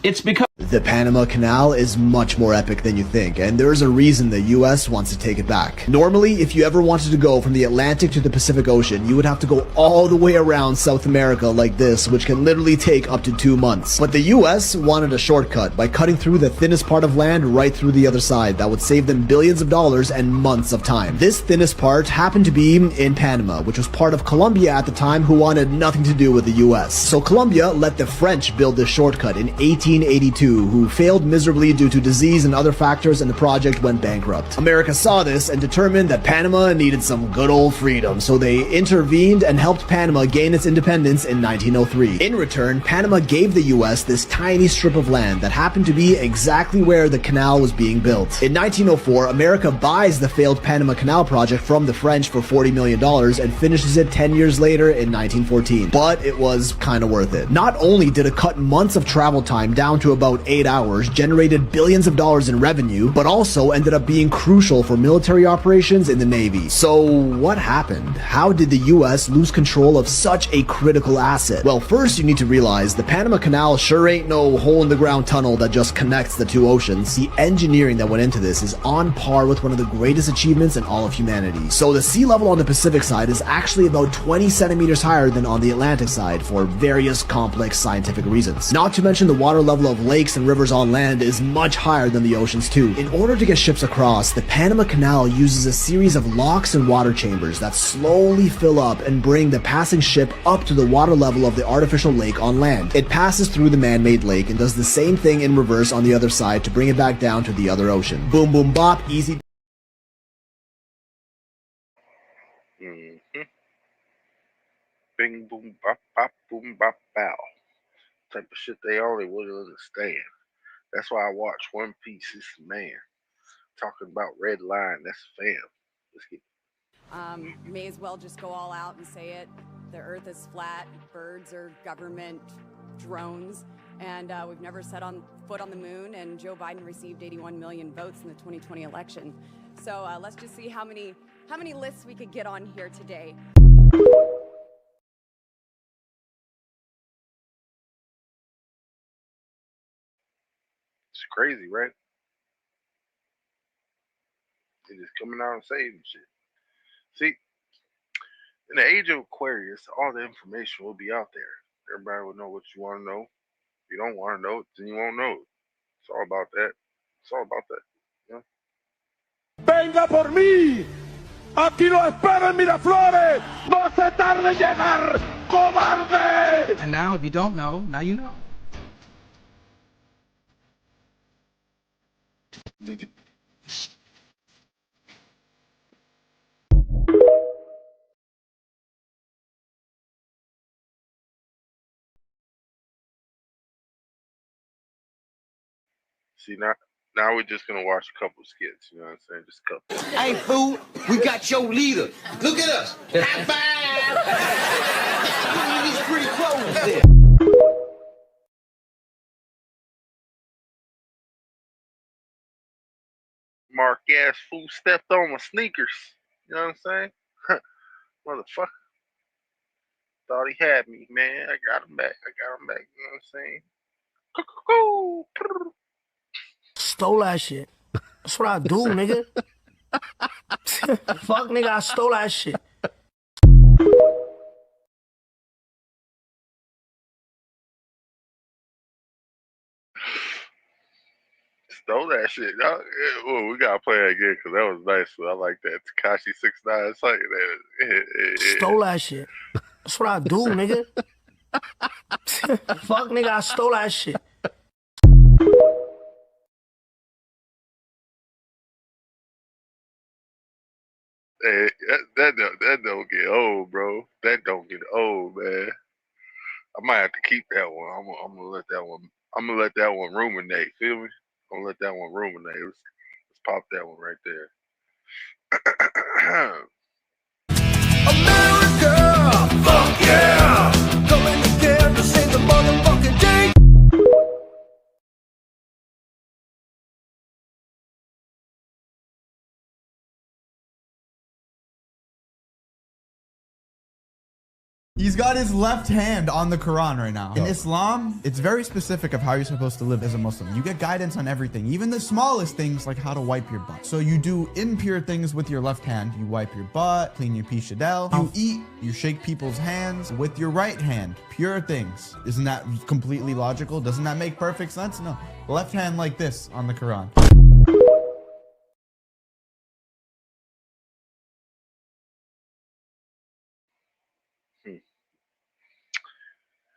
It's because The Panama Canal is much more epic than you think, and there's a reason the US wants to take it back. Normally, if you ever wanted to go from the Atlantic to the Pacific Ocean, you would have to go all the way around South America like this, which can literally take up to 2 months. But the US wanted a shortcut by cutting through the thinnest part of land right through the other side that would save them billions of dollars and months of time. This thinnest part happened to be in Panama, which was part of Colombia at the time, who wanted nothing to do with the US. So Colombia let the French build this shortcut in 1882, who failed miserably due to disease and other factors, and the project went bankrupt. America saw this and determined that Panama needed some good old freedom, so they intervened and helped Panama gain its independence in 1903. In return, Panama gave the US this tiny strip of land that happened to be exactly where the canal was being built. In 1904, America buys the failed Panama Canal project from the French for $40 million and finishes it 10 years later in 1914. But it was kind of worth it. Not only did it cut months of travel time down to about 8 hours, generated billions of dollars in revenue, but also ended up being crucial for military operations in the Navy. So what happened? How did the US lose control of such a critical asset? Well, first you need to realize the Panama Canal sure ain't no hole-in-the-ground tunnel that just connects the two oceans. The engineering that went into this is on par with one of the greatest achievements in all of humanity. So the sea level on the Pacific side is actually about 20 centimeters higher than on the Atlantic side for various complex scientific reasons. Not to mention the water level of lakes and rivers on land is much higher than the oceans too. In order to get ships across, the Panama Canal uses a series of locks and water chambers that slowly fill up and bring the passing ship up to the water level of the artificial lake on land. It passes through the man-made lake and does the same thing in reverse on the other side to bring it back down to the other ocean. Boom boom bop, easy. Mm-hmm. Bing boom bop bop boom bop bow. Type of shit they only wouldn't understand. That's why I watch One Piece. It's man talking about Red Line. That's fam. Let's get. May as well just go all out and say it. The Earth is flat. Birds are government drones, and we've never set foot on the moon. And Joe Biden received 81 million votes in the 2020 election. So let's just see how many lists we could get on here today. It's crazy, right? They're just coming out and saying shit. See, in the age of Aquarius, all the information will be out there. Everybody will know what you want to know. If you don't want to know it, then you won't know it. It's all about that. It's all about that. Yeah. Venga por mí. Aquí lo espero en Miraflores. No se tarde en llegar, cobarde. And now, if you don't know, now you know. See, now we're just going to watch a couple skits. You know what I'm saying? Just a couple. Hey, fool, we got your leader. Look at us. High five. These pretty clothes there. Mark ass fool stepped on my sneakers. You know what I'm saying? Motherfucker. Thought he had me, man. I got him back. You know what I'm saying? Stole that shit. That's what I do, nigga. Fuck, nigga, I stole that shit. Stole that shit. Oh, we gotta play that again because that was nice. I like that. Tekashi 6ix9ine song. Stole that shit. That's what I do, nigga. Fuck, nigga, I stole that shit. Hey, that don't get old, bro. That don't get old, man. I might have to keep that one. I'm gonna let that one. I'm gonna let that one ruminate. Feel me? I'm gonna let that one ruminate. Let's pop that one right there. America, fuck yeah! Coming again to save the motherfucking day. He's got his left hand on the Quran right now. In Islam, it's very specific of how you're supposed to live as a Muslim. You get guidance on everything, even the smallest things like how to wipe your butt. So you do impure things with your left hand. You wipe your butt, clean your pichadel. You eat, you shake people's hands with your right hand. Pure things. Isn't that completely logical? Doesn't that make perfect sense? No. Left hand like this on the Quran.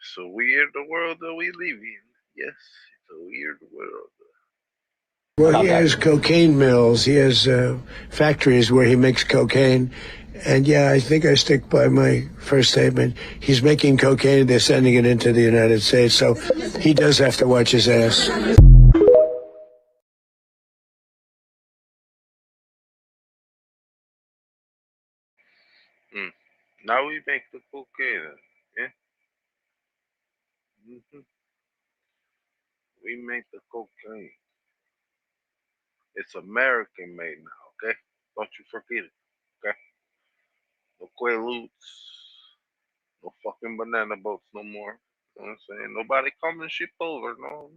It's a weird world that we live in. Yes, it's a weird world. Well, he has cocaine mills. He has factories where he makes cocaine. And yeah, I think I stick by my first statement. He's making cocaine. They're sending it into the United States. So he does have to watch his ass. Now we make the cocaine. Yeah. We make the cocaine. It's American made now, okay? Don't you forget it, okay? No Quaaludes, no fucking banana boats no more. You know what I'm saying? Nobody come and ship over, no.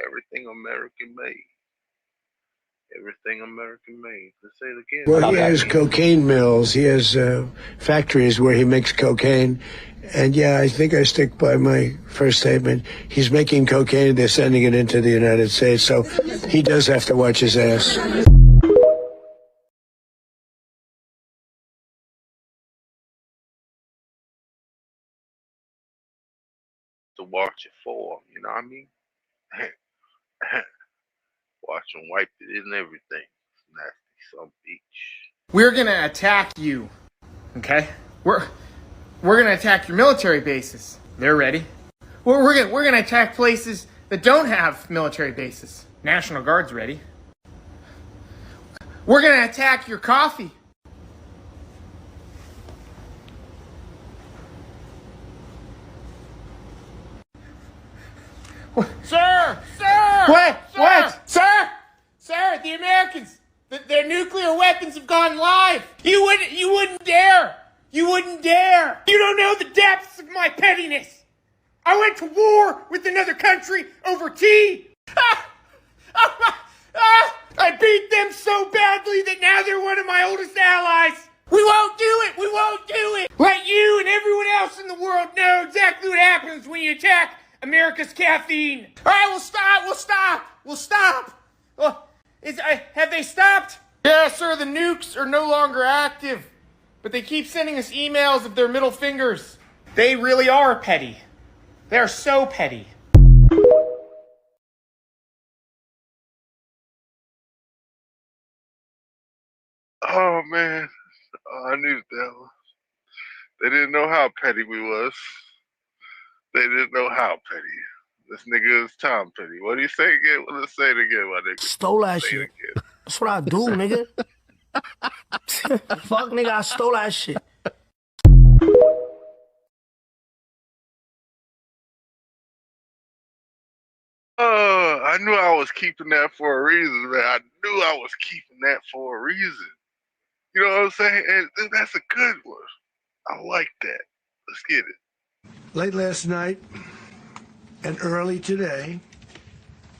Everything American made. Everything American made. Let's say it again. Well, he has cocaine mills. He has factories where he makes cocaine. And yeah, I think I stick by my first statement. He's making cocaine. They're sending it into the United States. So he does have to watch his ass. To watch it for, you know what I mean? Watch him wipe it and everything. Nasty some bitch. We're gonna attack you, okay? We're gonna attack your military bases. They're ready. We're gonna attack places that don't have military bases. National Guard's ready. We're gonna attack your coffee. Sir! What? Sir! What? Sir, the Americans, their nuclear weapons have gone live. You wouldn't dare. You wouldn't dare. You don't know the depths of my pettiness. I went to war with another country over tea. I beat them so badly that now they're one of my oldest allies. We won't do it. We won't do it. Let you and everyone else in the world know exactly what happens when you attack American America's caffeine. All right, we'll stop. Well, have they stopped? Yeah, sir, the nukes are no longer active, but they keep sending us emails of their middle fingers. They really are petty. They're so petty. Oh man, I knew that. They didn't know how petty we was. They didn't know how petty. This nigga is Tom Petty. What do you say again? Let's say it again, my nigga. Stole that shit. That's what I do, nigga. Fuck, nigga, I stole that shit. I knew I was keeping that for a reason, man. I knew I was keeping that for a reason. You know what I'm saying? And that's a good one. I like that. Let's get it. Late last night and early today,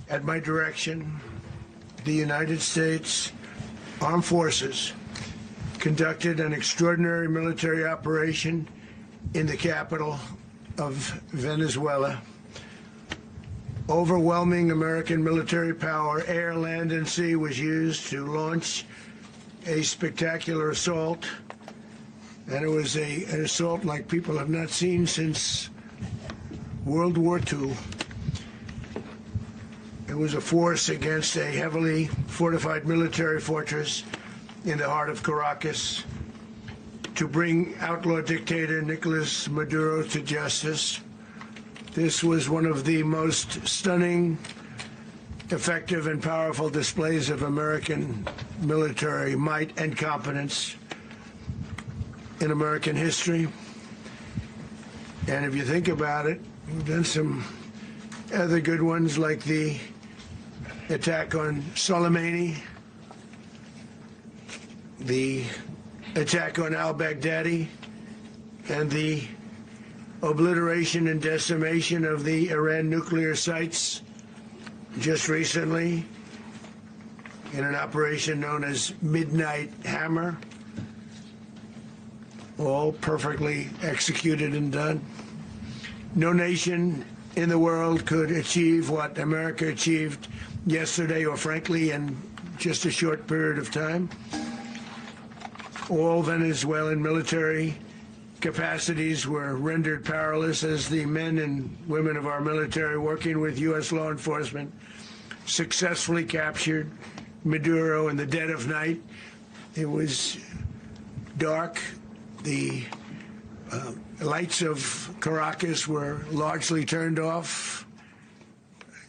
at my direction, the United States Armed Forces conducted an extraordinary military operation in the capital of Venezuela. Overwhelming American military power, air, land, and sea, was used to launch a spectacular assault. And it was an assault like people have not seen since World War II. It was a force against a heavily fortified military fortress in the heart of Caracas to bring outlaw dictator Nicolas Maduro to justice. This was one of the most stunning, effective, and powerful displays of American military might and competence in American history. And if you think about it, we've done some other good ones, like the attack on Soleimani, the attack on al-Baghdadi, and the obliteration and decimation of the Iran nuclear sites just recently in an operation known as Midnight Hammer. All perfectly executed and done. No nation in the world could achieve what America achieved yesterday, or frankly in just a short period of time. All Venezuelan military capacities were rendered powerless as the men and women of our military, working with U.S. law enforcement, successfully captured Maduro in the dead of night. It was dark. The lights of Caracas were largely turned off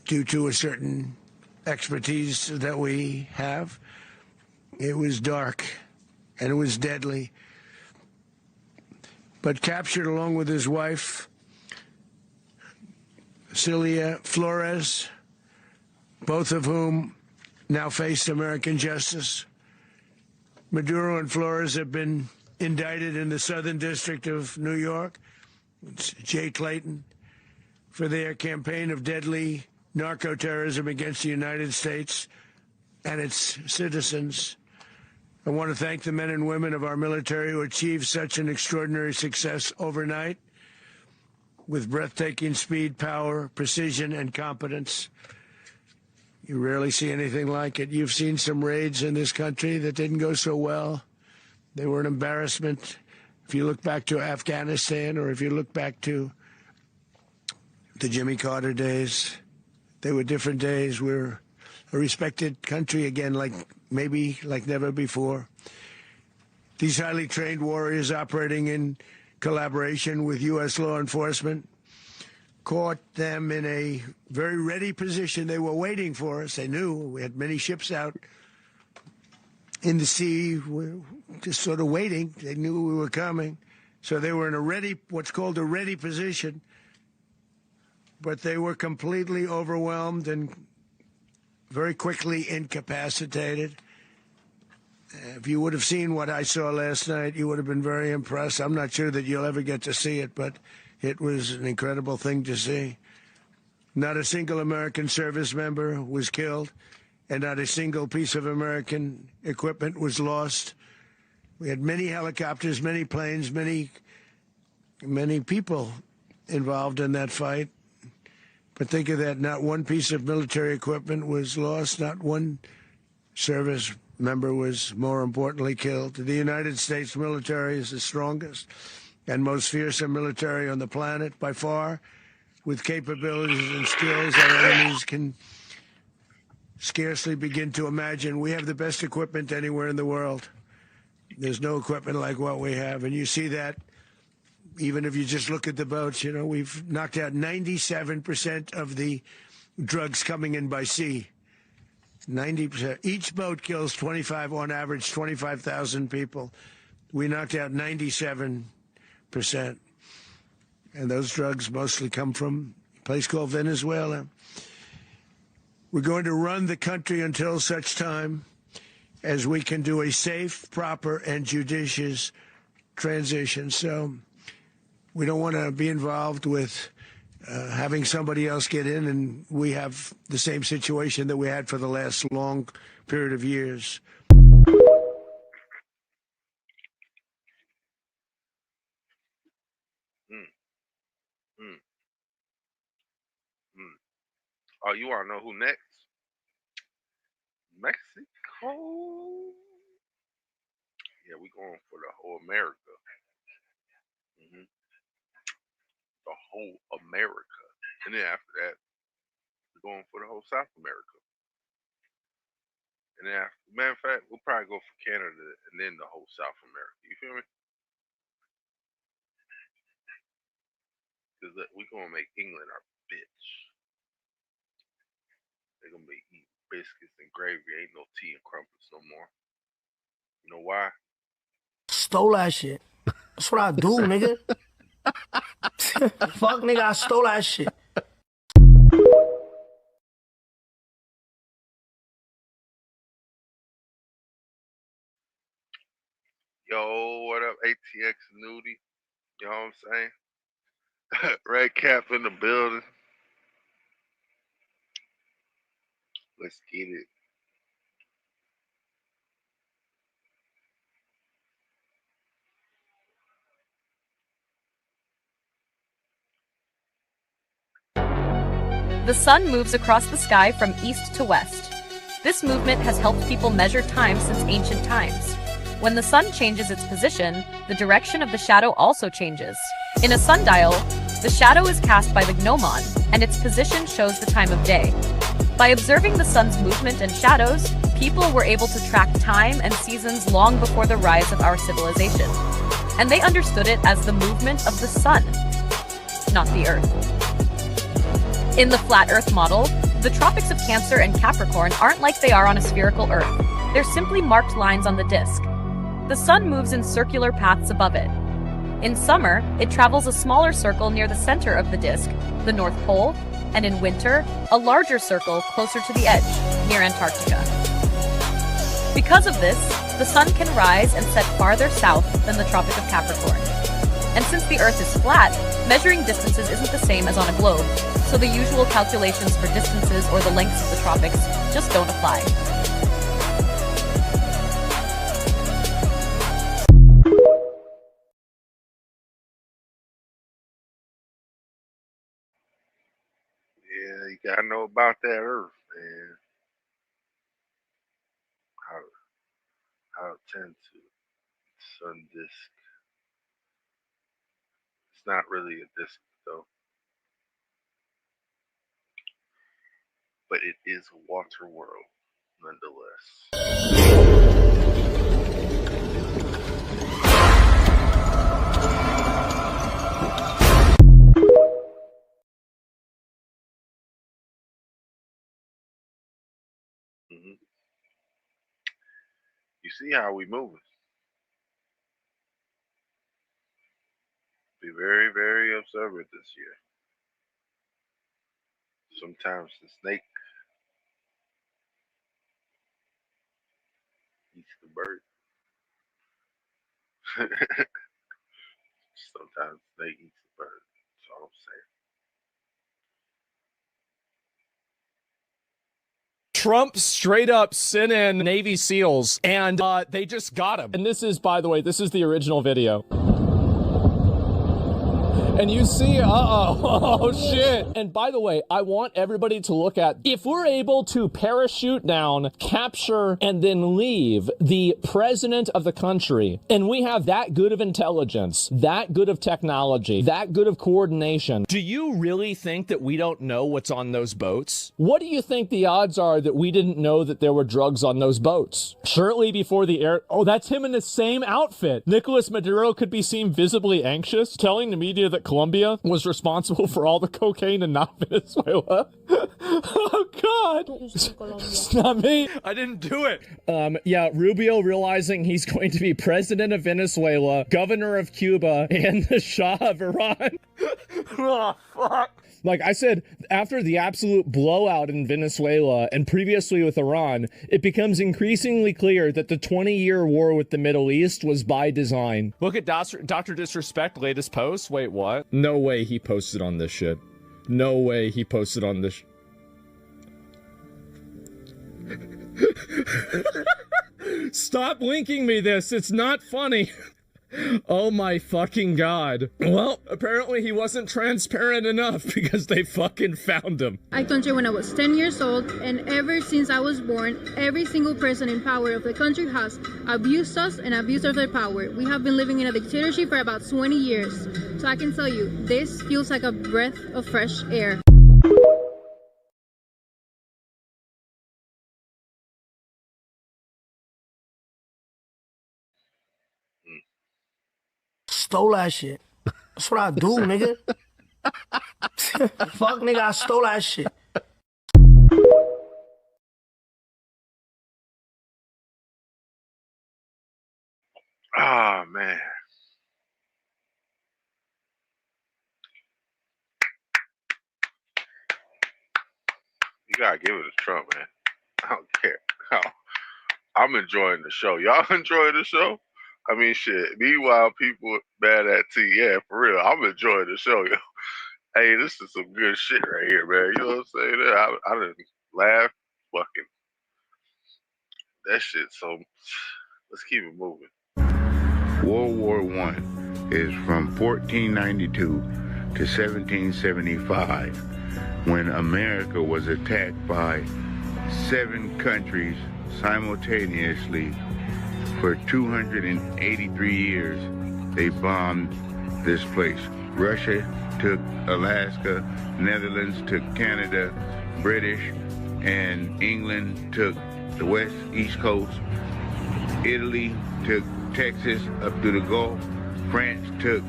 due to a certain expertise that we have. It was dark and it was deadly. But captured along with his wife, Celia Flores, both of whom now face American justice. Maduro and Flores have been indicted in the Southern District of New York, it's Jay Clayton, for their campaign of deadly narco-terrorism against the United States and its citizens. I want to thank the men and women of our military who achieved such an extraordinary success overnight with breathtaking speed, power, precision, and competence. You rarely see anything like it. You've seen some raids in this country that didn't go so well. They were an embarrassment. If you look back to Afghanistan, or if you look back to the Jimmy Carter days, they were different days. We're a respected country again, like never before. These highly trained warriors, operating in collaboration with U.S. law enforcement, caught them in a very ready position. They were waiting for us. They knew we had many ships out in the sea, just sort of waiting. They knew we were coming. So they were in a ready, what's called a ready position. But they were completely overwhelmed and very quickly incapacitated. If you would have seen what I saw last night, you would have been very impressed. I'm not sure that you'll ever get to see it, but it was an incredible thing to see. Not a single American service member was killed, and not a single piece of American equipment was lost. We had many helicopters, many planes, many people involved in that fight. But think of that, not one piece of military equipment was lost, not one service member was, more importantly, killed. The United States military is the strongest and most fearsome military on the planet by far, with capabilities and skills our enemies can scarcely begin to imagine. We have the best equipment anywhere in the world. There's no equipment like what we have, and you see that even if you just look at the boats. You know, we've knocked out 97% of the drugs coming in by sea. 90%. Each boat kills 25, on average, 25,000 people. We knocked out 97%. And those drugs mostly come from a place called Venezuela. We're going to run the country until such time as we can do a safe, proper, and judicious transition. So we don't want to be involved with having somebody else get in, and we have the same situation that we had for the last long period of years. Oh, you want to know who next? Mexico. Yeah, we going for the whole America. The whole America. And then after that, we're going for the whole South America. And then after, matter of fact, we'll probably go for Canada and then the whole South America. You feel me? Because we're going to make England our bitch. They're going to be eating biscuits and gravy. Ain't no tea and crumpets no more. You know why? Stole that shit. That's what I do, nigga. Fuck, nigga, I stole that shit. Yo, what up, ATX Nudie? You know what I'm saying? Red Cap in the building. Let's get it. The sun moves across the sky from east to west. This movement has helped people measure time since ancient times. When the sun changes its position, the direction of the shadow also changes. In a sundial, the shadow is cast by the gnomon, and its position shows the time of day. By observing the sun's movement and shadows, people were able to track time and seasons long before the rise of our civilization. And they understood it as the movement of the sun, not the earth. In the flat Earth model, the tropics of Cancer and Capricorn aren't like they are on a spherical Earth. They're simply marked lines on the disk. The sun moves in circular paths above it. In summer, it travels a smaller circle near the center of the disk, the North Pole, and in winter, a larger circle closer to the edge, near Antarctica. Because of this, the sun can rise and set farther south than the Tropic of Capricorn. And since the Earth is flat, measuring distances isn't the same as on a globe, so the usual calculations for distances or the lengths of the tropics just don't apply. Yeah, you gotta know about that Earth, man. How it tends to sun disk. It's not really a disk though, but it is a water world nonetheless. You see how we moving. Be very, very observant this year. Sometimes the snake eats the bird. Sometimes the snake eats the bird. That's all I'm saying. Trump straight up sent in Navy SEALs, and they just got him. And this is, by the way, this is the original video. And you see, oh shit. And by the way, I want everybody to look at, if we're able to parachute down, capture, and then leave the president of the country, and we have that good of intelligence, that good of technology, that good of coordination, do you really think that we don't know what's on those boats? What do you think the odds are that we didn't know that there were drugs on those boats? Shortly before the air, oh, that's him in the same outfit. Nicolas Maduro could be seen visibly anxious, telling the media that Colombia was responsible for all the cocaine and not Venezuela. Oh God, it's not me. I didn't do it. Yeah, Rubio realizing he's going to be president of Venezuela, governor of Cuba, and the Shah of Iran. Oh, fuck. Like I said, after the absolute blowout in Venezuela and previously with Iran, it becomes increasingly clear that the 20-year war with the Middle East was by design. Look at Dr. Disrespect latest post. Wait, what? No way he posted on this shit. No way he posted on this. Stop linking me this. It's not funny. Oh my fucking God. Well, apparently he wasn't transparent enough because they fucking found him. I country when I was 10 years old, and ever since I was born, every single person in power of the country has abused us and abused of their power. We have been living in a dictatorship for about 20 years. So I can tell you, this feels like a breath of fresh air. Stole that shit. That's what I do, nigga. Fuck, nigga, I stole that shit. Ah, man. You gotta give it to Trump, man. I don't care. I'm enjoying the show. Y'all enjoying the show? I mean, shit. Meanwhile, people mad at T. Yeah, for real. I'm enjoying the show, yo. Hey, this is some good shit right here, man. You know what I'm saying? I done laugh, fucking. That shit. So let's keep it moving. World War I is from 1492 to 1775, when America was attacked by 7 countries simultaneously. For 283 years, they bombed this place. Russia took Alaska, Netherlands took Canada, British and England took the East Coast, Italy took Texas up to the Gulf, France took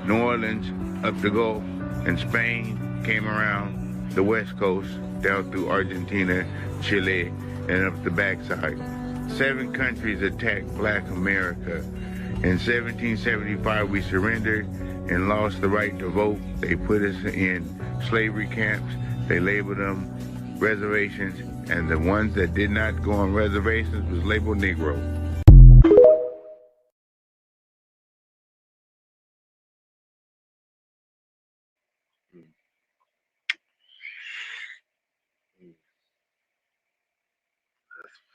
New Orleans up the Gulf, and Spain came around the West Coast down through Argentina, Chile, and up the backside. 7 countries attacked Black America. In 1775, we surrendered and lost the right to vote. They put us in slavery camps. They labeled them reservations, and the ones that did not go on reservations was labeled Negro.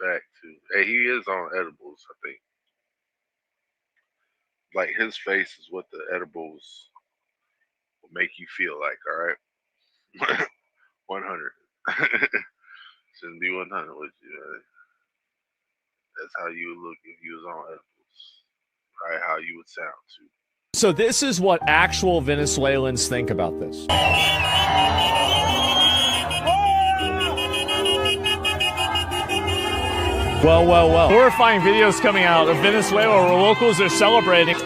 Fact too. Hey, he is on edibles, I think. Like his face is what the edibles will make you feel like, alright? 100. Shouldn't be 100 with you. That's how you would look if you was on edibles. Right? How you would sound too. So this is what actual Venezuelans think about this. Well. Horrifying videos coming out of Venezuela where locals are celebrating.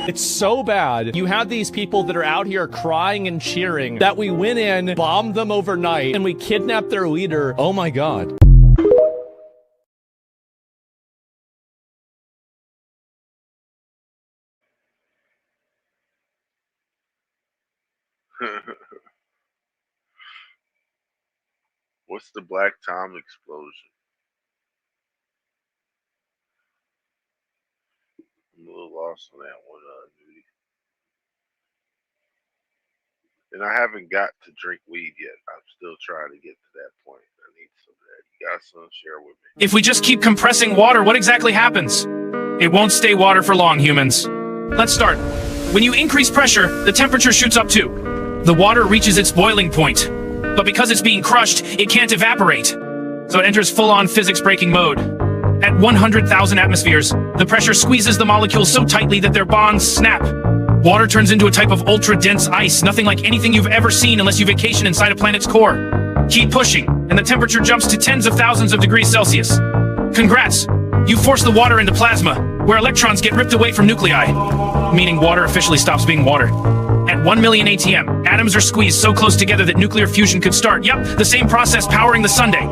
It's so bad. You have these people that are out here crying and cheering that we went in, bombed them overnight, and we kidnapped their leader. Oh my God. What's the Black Tom explosion? I'm a little lost on that one, Nudie. And I haven't got to drink weed yet. I'm still trying to get to that point. I need some of that. You got some? Share with me. If we just keep compressing water, what exactly happens? It won't stay water for long, humans. Let's start. When you increase pressure, the temperature shoots up too. The water reaches its boiling point. But because it's being crushed, it can't evaporate. So it enters full-on physics-breaking mode. At 100,000 atmospheres, the pressure squeezes the molecules so tightly that their bonds snap. Water turns into a type of ultra-dense ice, nothing like anything you've ever seen unless you vacation inside a planet's core. Keep pushing, and the temperature jumps to tens of thousands of degrees Celsius. Congrats! You forced the water into plasma, where electrons get ripped away from nuclei, meaning water officially stops being water. At 1 million ATM, atoms are squeezed so close together that nuclear fusion could start. Yep, the same process powering the Sunday.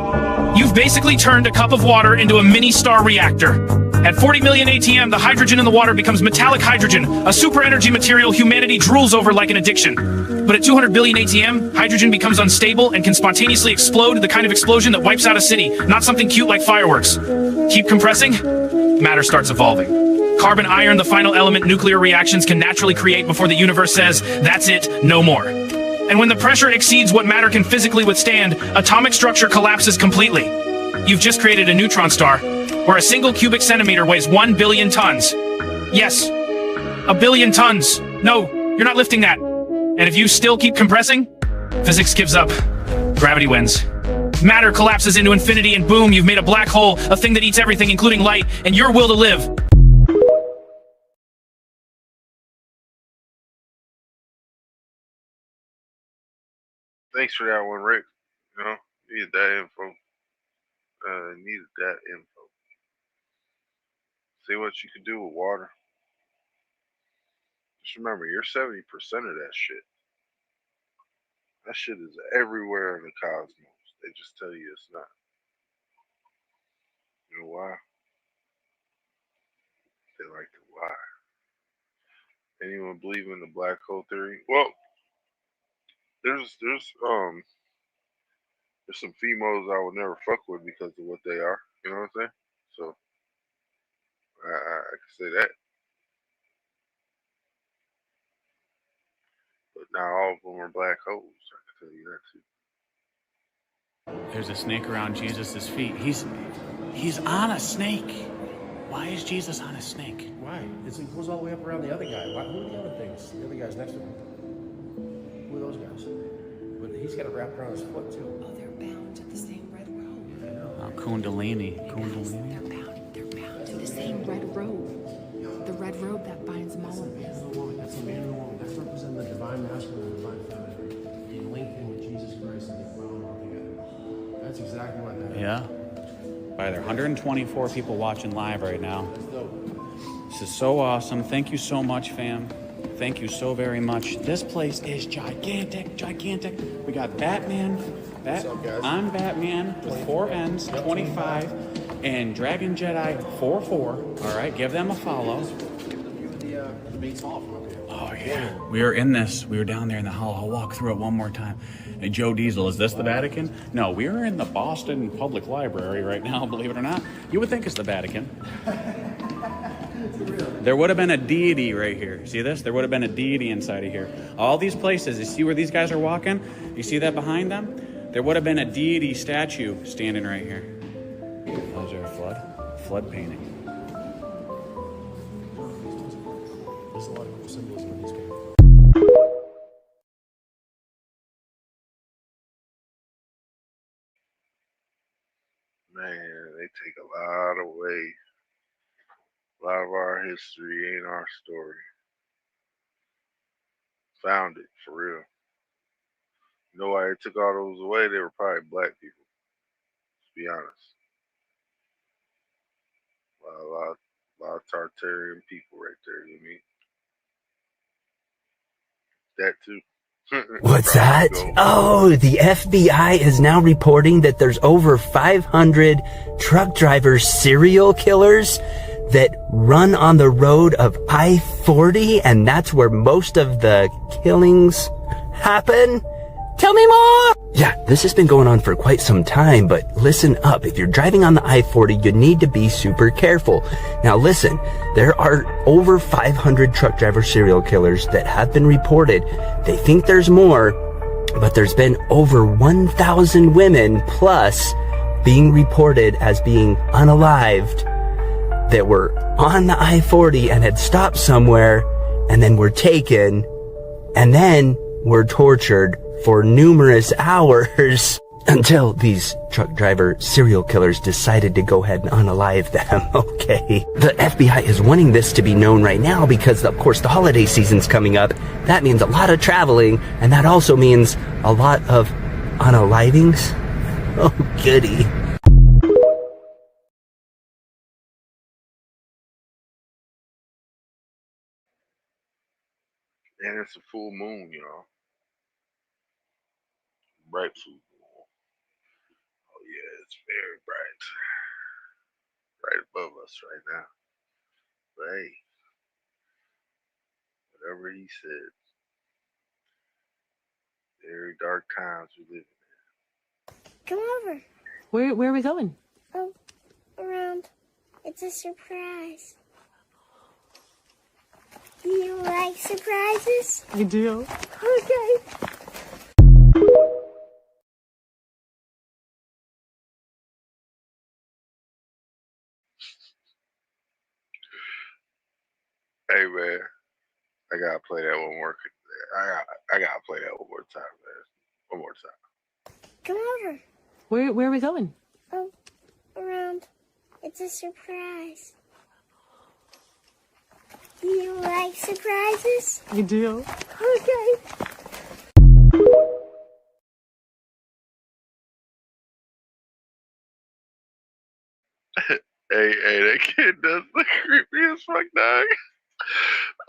You've basically turned a cup of water into a mini-star reactor. At 40 million ATM, the hydrogen in the water becomes metallic hydrogen, a super energy material humanity drools over like an addiction. But at 200 billion ATM, hydrogen becomes unstable and can spontaneously explode, the kind of explosion that wipes out a city, not something cute like fireworks. Keep compressing, matter starts evolving. Carbon, iron, the final element nuclear reactions can naturally create before the universe says, that's it, no more. And when the pressure exceeds what matter can physically withstand, atomic structure collapses completely. You've just created a neutron star, where a single cubic centimeter weighs 1 billion tons. Yes, 1 billion tons. No, you're not lifting that. And if you still keep compressing, physics gives up. Gravity wins. Matter collapses into infinity and boom, you've made a black hole, a thing that eats everything including light, and your will to live. Thanks for that one, Rick. You know, needed that info. Needed that info. See what you can do with water. Just remember, you're 70% of that shit. That shit is everywhere in the cosmos. They just tell you it's not. You know why? They like to lie. Anyone believe in the black hole theory? Well, there's some females I would never fuck with because of what they are. You know what I'm saying? So I can say that. But not all of them are black holes. I can tell you that too. There's a snake around Jesus' feet. He's on a snake. Why is Jesus on a snake? Why? It goes all the way up around the other guy. Who are the other things? The other guys next to him. Who are those guys? But he's got it wrapped around his foot too. Oh, they're bound to the same red robe. I know. Kundalini. They're bound to the same red robe. The red robe that binds them all. That's the man and the woman. That's representing the divine masculine and the divine feminine. Being linked in with Jesus Christ and they grown all together. That's exactly what that is. Yeah. By there, 124 people watching live right now. This is so awesome. Thank you so much, fam. Thank you so very much. This place is gigantic, gigantic. We got Batman. I'm Batman with 4 N's, 25, and Dragon Jedi 44. All right, give them a follow. The base hall from up here. Oh yeah, we were in this. We were down there in the hall. I'll walk through it one more time. Hey, Joe Diesel, is this the Vatican? No, we are in the Boston Public Library right now. Believe it or not, you would think it's the Vatican. There would have been a deity right here. See this? There would have been a deity inside of here. All these places, you see where these guys are walking? You see that behind them? There would have been a deity statue standing right here. Those are a flood painting. There's a lot of cool symbolism in these games. Man, they take a lot away. A lot of our history ain't our story. Found it, for real. You know why they took all those away? They were probably black people. Let's be honest. A lot of Tartarian people right there, you mean? That too. What's that? Oh, the FBI is now reporting that there's over 500 truck driver serial killers that run on the road of I-40, and that's where most of the killings happen. Tell me more! Yeah, this has been going on for quite some time, but listen up. If you're driving on the I-40, you need to be super careful. Now listen, there are over 500 truck driver serial killers that have been reported. They think there's more, but there's been over 1,000 women plus being reported as being unalived that were on the I-40 and had stopped somewhere and then we're taken, and then we're tortured for numerous hours until these truck driver serial killers decided to go ahead and unalive them. Okay. The FBI is wanting this to be known right now because, of course, the holiday season's coming up. That means a lot of traveling, and that also means a lot of unalivings. Oh, goody. And it's a full moon, bright full moon. Oh yeah, it's very bright, right above us right now. But hey, whatever he said, very dark times we live Come over. Where are we going? Oh, around. It's a surprise. Do you like surprises? I do. Okay. Hey man, I gotta play that one more. I gotta play that one more time, man. One more time. Come over. Where are we going? Oh, around. It's a surprise. Do you like surprises? I do. Okay. Hey, that kid does the creepy as fuck, dog.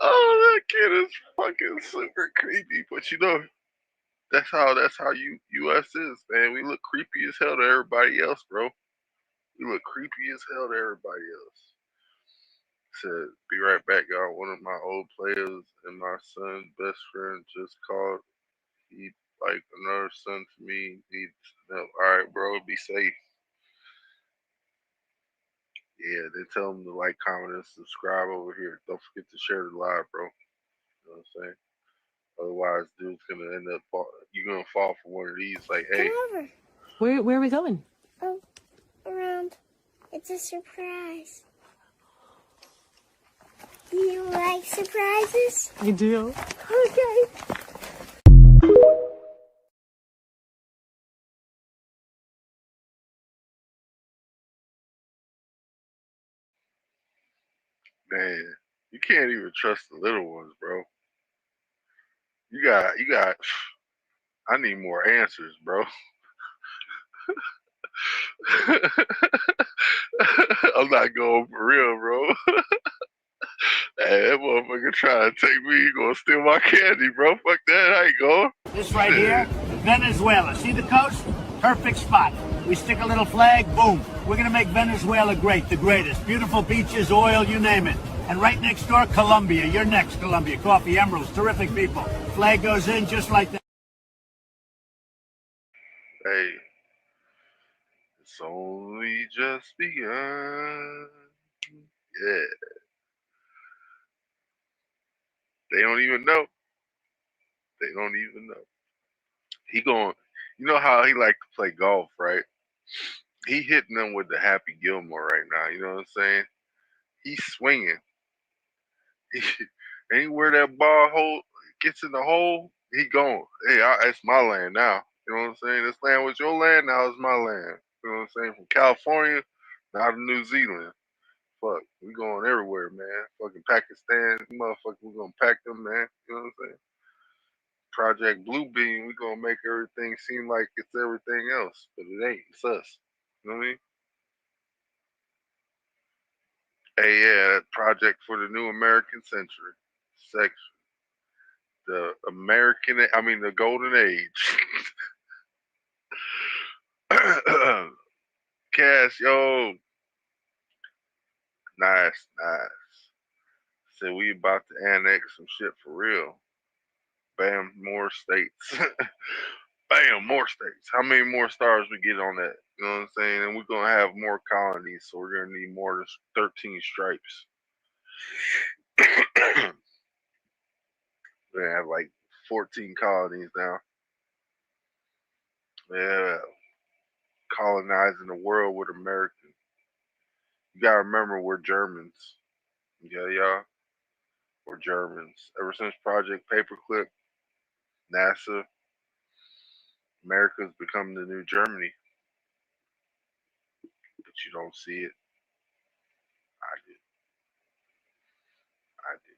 Oh, that kid is fucking super creepy. But that's how US is, man. We look creepy as hell to everybody else, bro. We look creepy as hell to everybody else. Said, be right back, y'all. One of my old players and my son's best friend just called. He like another son to me. Needs help. All right, bro. Be safe. Yeah, then tell them to like, comment, and subscribe over here. Don't forget to share the live, bro. You know what I'm saying? Otherwise, dude's gonna end up you're gonna fall for one of these. Like, hey, Come over. Where are we going? Oh, around. It's a surprise. Do you like surprises? I do. Okay. man, you can't even trust the little ones, bro. You got. I need more answers, bro. I'm not going for real, bro. Hey, that motherfucker trying to take me. You gonna steal my candy, bro? Fuck that. I ain't going. This right here, Venezuela. See the coast? Perfect spot. We stick a little flag, boom. We're gonna make Venezuela great, the greatest. Beautiful beaches, oil, you name it. And right next door, Colombia. You're next, Colombia. Coffee, emeralds, terrific people. Flag goes in just like that. Hey, it's only just begun. Yeah. They don't even know. They don't even know. He going, you know how he like to play golf, right? He hitting them with the Happy Gilmore right now. You know what I'm saying? He's swinging. Anywhere that ball hole gets in the hole, he going. Hey, it's my land now. You know what I'm saying? This land was your land, now it's my land. You know what I'm saying? From California now to New Zealand. Fuck, we going everywhere, man. Fucking Pakistan, motherfucker, we gonna pack them, man. You know what I'm saying? Project Bluebeam, we gonna make everything seem like it's everything else, but it ain't. It's us. You know what I mean? Hey, yeah, project for the new American century section. The golden age. Cash, yo. Nice. So we about to annex some shit for real. Bam, more states. Bam, more states. How many more stars we get on that? You know what I'm saying? And we're gonna have more colonies, so we're gonna need more than 13 stripes. We're gonna have like 14 colonies now. Yeah, colonizing the world with Americans. You gotta remember we're Germans. Yeah, y'all. or Germans. Ever since Project Paperclip, NASA, America's become the new Germany. But you don't see it. I do. I do.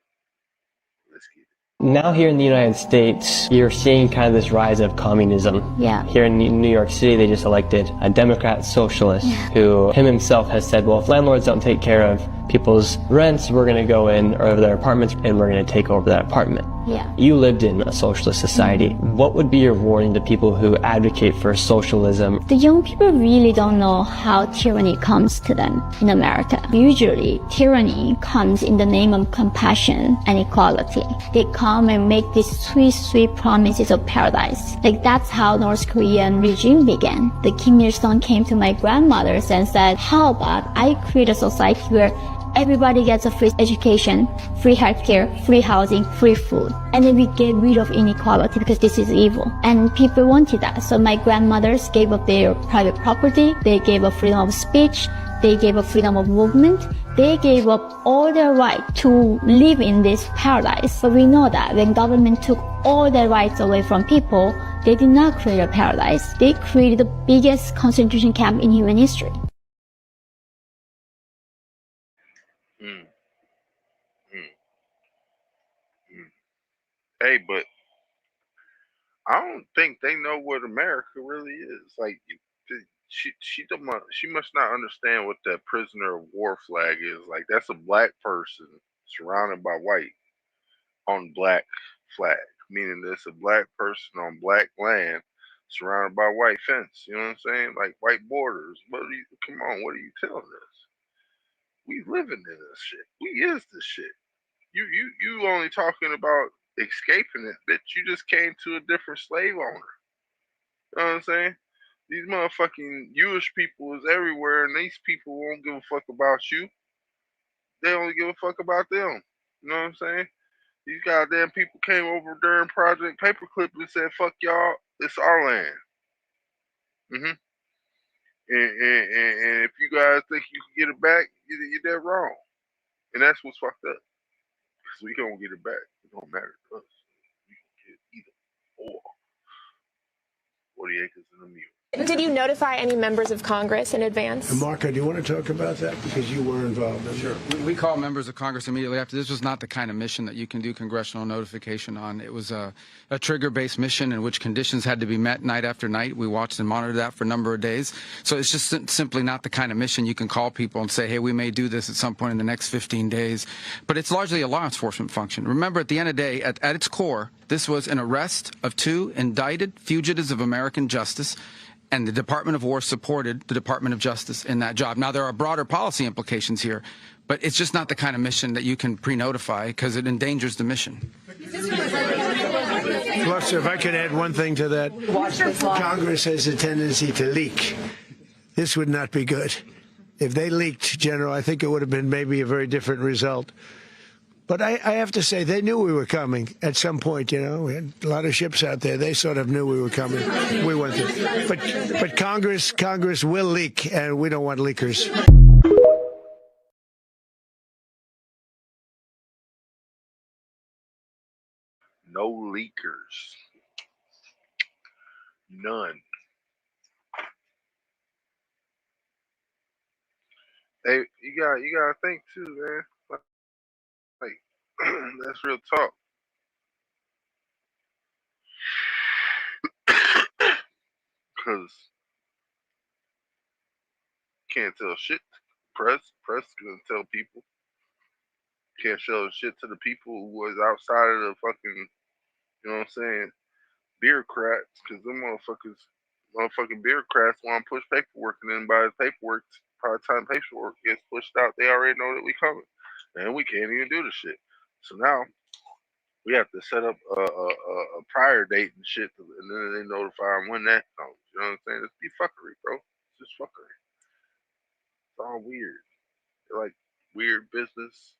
Let's get it. Now here in the United States, you're seeing kind of this rise of communism. Yeah. Here in New York City, they just elected a Democrat socialist who himself has said, well, if landlords don't take care of people's rents, we're going to go in or their apartments and we're going to take over that apartment. Yeah. You lived in a socialist society. What would be your warning to people who advocate for socialism? The young people really don't know how tyranny comes to them in America. Usually, tyranny comes in the name of compassion and equality. They come and make these sweet, sweet promises of paradise. Like that's how North Korean regime began. The Kim Il-sung came to my grandmothers and said, how about I create a society where everybody gets a free education, free healthcare, free housing, free food. And then we get rid of inequality because this is evil. And people wanted that. So my grandmothers gave up their private property. They gave up freedom of speech. They gave up freedom of movement. They gave up all their right to live in this paradise. But we know that when government took all their rights away from people, they did not create a paradise. They created the biggest concentration camp in human history. Hey, but I don't think they know what America really is. Like, she must not understand what that prisoner of war flag is. Like, that's a black person surrounded by white on black flag, meaning there's a black person on black land surrounded by white fence. You know what I'm saying? Like white borders. Come on, what are you telling us? We living in this shit. We is this shit. You only talking about escaping it, bitch. You just came to a different slave owner. You know what I'm saying? These motherfucking Jewish people is everywhere, and these people won't give a fuck about you. They only give a fuck about them. You know what I'm saying? These goddamn people came over during Project Paperclip and said, fuck y'all, it's our land. And if you guys think you can get it back, you're dead wrong. And that's what's fucked up. Because we don't get it back. It don't matter to us. We can get either or. 40 acres and a mule. Did you notify any members of Congress in advance? And Marco, do you want to talk about that? Because you were involved in it. Sure. We called members of Congress immediately after. This was not the kind of mission that you can do congressional notification on. It was a trigger-based mission in which conditions had to be met night after night. We watched and monitored that for a number of days. So it's just simply not the kind of mission you can call people and say, hey, we may do this at some point in the next 15 days. But it's largely a law enforcement function. Remember, at the end of the day, at its core, this was an arrest of 2 indicted fugitives of American justice. And the Department of War supported the Department of Justice in that job. Now, there are broader policy implications here, but it's just not the kind of mission that you can pre-notify because it endangers the mission. Plus, if I could add one thing to that, Congress has a tendency to leak. This would not be good. If they leaked, General, I think it would have been maybe a very different result. But I have to say, they knew we were coming at some point, you know. We had a lot of ships out there. They sort of knew we were coming. We went there. But Congress will leak, and we don't want leakers. No leakers. None. Hey, you gotta think too, man. Like that's real talk. Cause can't tell shit to press. Press gonna tell people. Can't show shit to the people who was outside of the fucking, you know what I'm saying, bureaucrats. Cause them motherfucking bureaucrats want to push paperwork, and then by the paperwork, by the time paperwork gets pushed out, they already know that we coming, and we can't even do the shit. So now we have to set up a prior date and shit, and then they notify them when that comes. You know what I'm saying? It's be fuckery, bro. It's just fuckery. It's all weird. They're like weird business.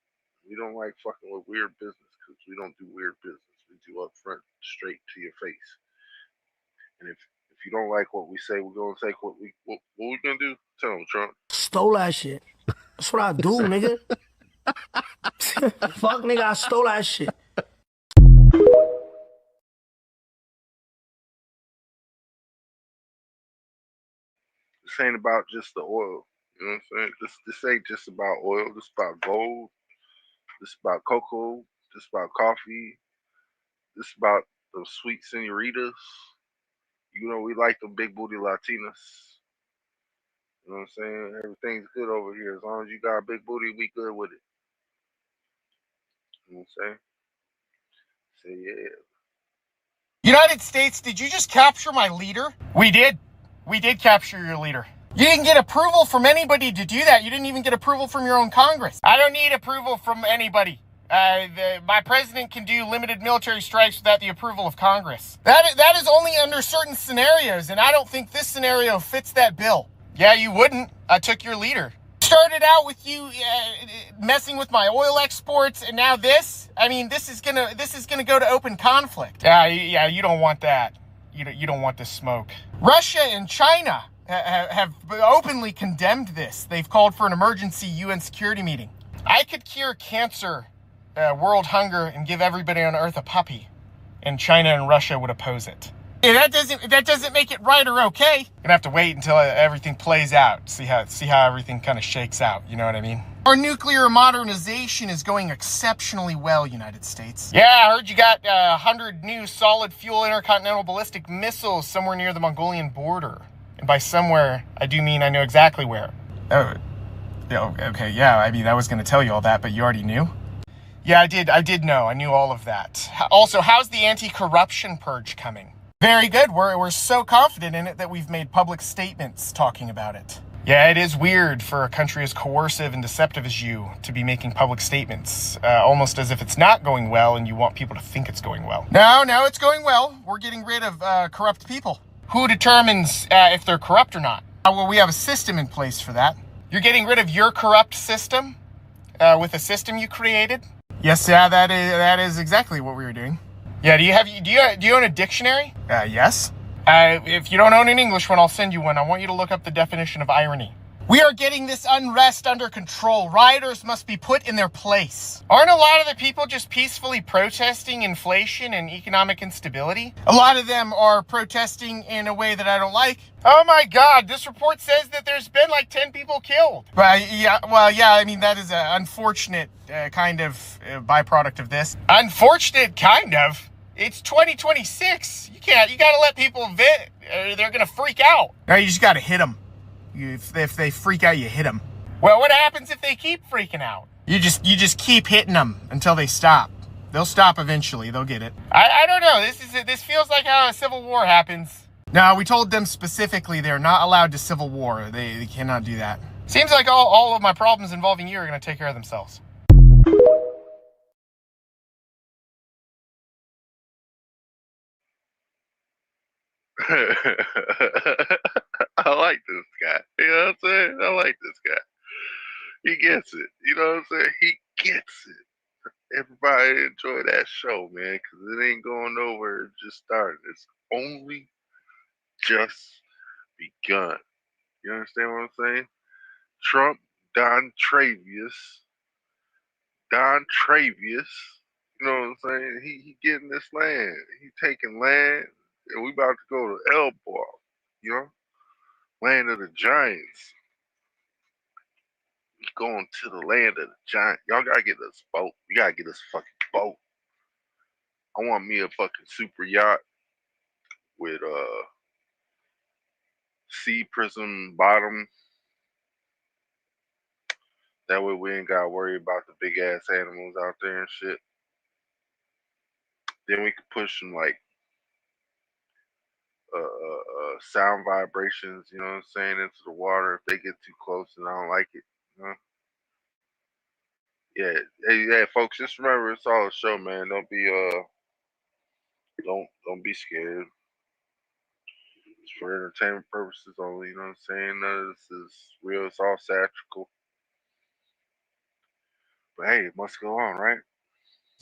We don't like fucking with weird business because we don't do weird business. We do upfront, straight to your face. And if you don't like what we say, we're gonna take what we gonna do? Tell them, Trump. Stole that shit. That's what I do, nigga. Fuck, nigga, I stole that shit. This ain't about just the oil. You know what I'm saying? This ain't just about oil. This about gold. This about cocoa. This about coffee. This about those sweet senoritas. You know, we like them big booty Latinas. You know what I'm saying? Everything's good over here. As long as you got a big booty, we good with it. You know what I'm saying? Say yeah. United States, did you just capture my leader? We did. We did capture your leader. You didn't get approval from anybody to do that. You didn't even get approval from your own Congress. I don't need approval from anybody. My president can do limited military strikes without the approval of Congress. That is only under certain scenarios, and I don't think this scenario fits that bill. Yeah, you wouldn't. I took your leader. Started out with you messing with my oil exports, and now this. I mean, this is gonna go to open conflict. Yeah, you don't want that. You don't want this smoke. Russia and China have openly condemned this. They've called for an emergency UN security meeting. I could cure cancer, world hunger, and give everybody on Earth a puppy, and China and Russia would oppose it. Yeah, that doesn't make it right or okay. Gonna have to wait until everything plays out. See how everything kind of shakes out. You know what I mean? Our nuclear modernization is going exceptionally well, United States. Yeah, I heard you got 100 new solid fuel intercontinental ballistic missiles somewhere near the Mongolian border. And by somewhere, I do mean I know exactly where. Oh, okay, yeah. I mean, I was gonna tell you all that, but you already knew. Yeah, I did know. I knew all of that. Also, how's the anti-corruption purge coming? Very good. We're so confident in it that we've made public statements talking about it. Yeah, it is weird for a country as coercive and deceptive as you to be making public statements, almost as if it's not going well and you want people to think it's going well. No, it's going well. We're getting rid of corrupt people. Who determines if they're corrupt or not? Well, we have a system in place for that. You're getting rid of your corrupt system with a system you created? Yes, yeah, that is exactly what we were doing. Yeah, do you own a dictionary? Yes. If you don't own an English one, I'll send you one. I want you to look up the definition of irony. We are getting this unrest under control. Rioters must be put in their place. Aren't a lot of the people just peacefully protesting inflation and economic instability? A lot of them are protesting in a way that I don't like. Oh my God, this report says that there's been like 10 people killed. Yeah, I mean, that is an unfortunate kind of byproduct of this. Unfortunate kind of? It's 2026. You gotta let people vent, or they're gonna freak out. No, you just gotta hit them. If they freak out, you hit them. Well, what happens if they keep freaking out? You just keep hitting them until they stop. They'll stop eventually. They'll get it. I don't know. This feels like how a civil war happens. No, we told them specifically they're not allowed to civil war. They cannot do that. Seems like all of my problems involving you are going to take care of themselves. I like this guy. You know what I'm saying? I like this guy. He gets it. You know what I'm saying? He gets it. Everybody enjoy that show, man, because it ain't going nowhere. It just started. It's only just begun. You understand what I'm saying? Trump, dontraius. You know what I'm saying? He getting this land. He taking land, and we about to go to elabaf. You know, land of the giants. We going to the land of the giants. Y'all gotta get this boat. You gotta get this fucking boat. I want me a fucking super yacht with sea prism bottom. That way we ain't gotta worry about the big ass animals out there and shit. Then we could push some like sound vibrations, you know what I'm saying, into the water if they get too close and I don't like it. You know? Yeah, hey, folks, just remember it's all a show, man. Don't be scared. It's for entertainment purposes only, you know what I'm saying? None of this is real, it's all satirical. But hey, it must go on, right?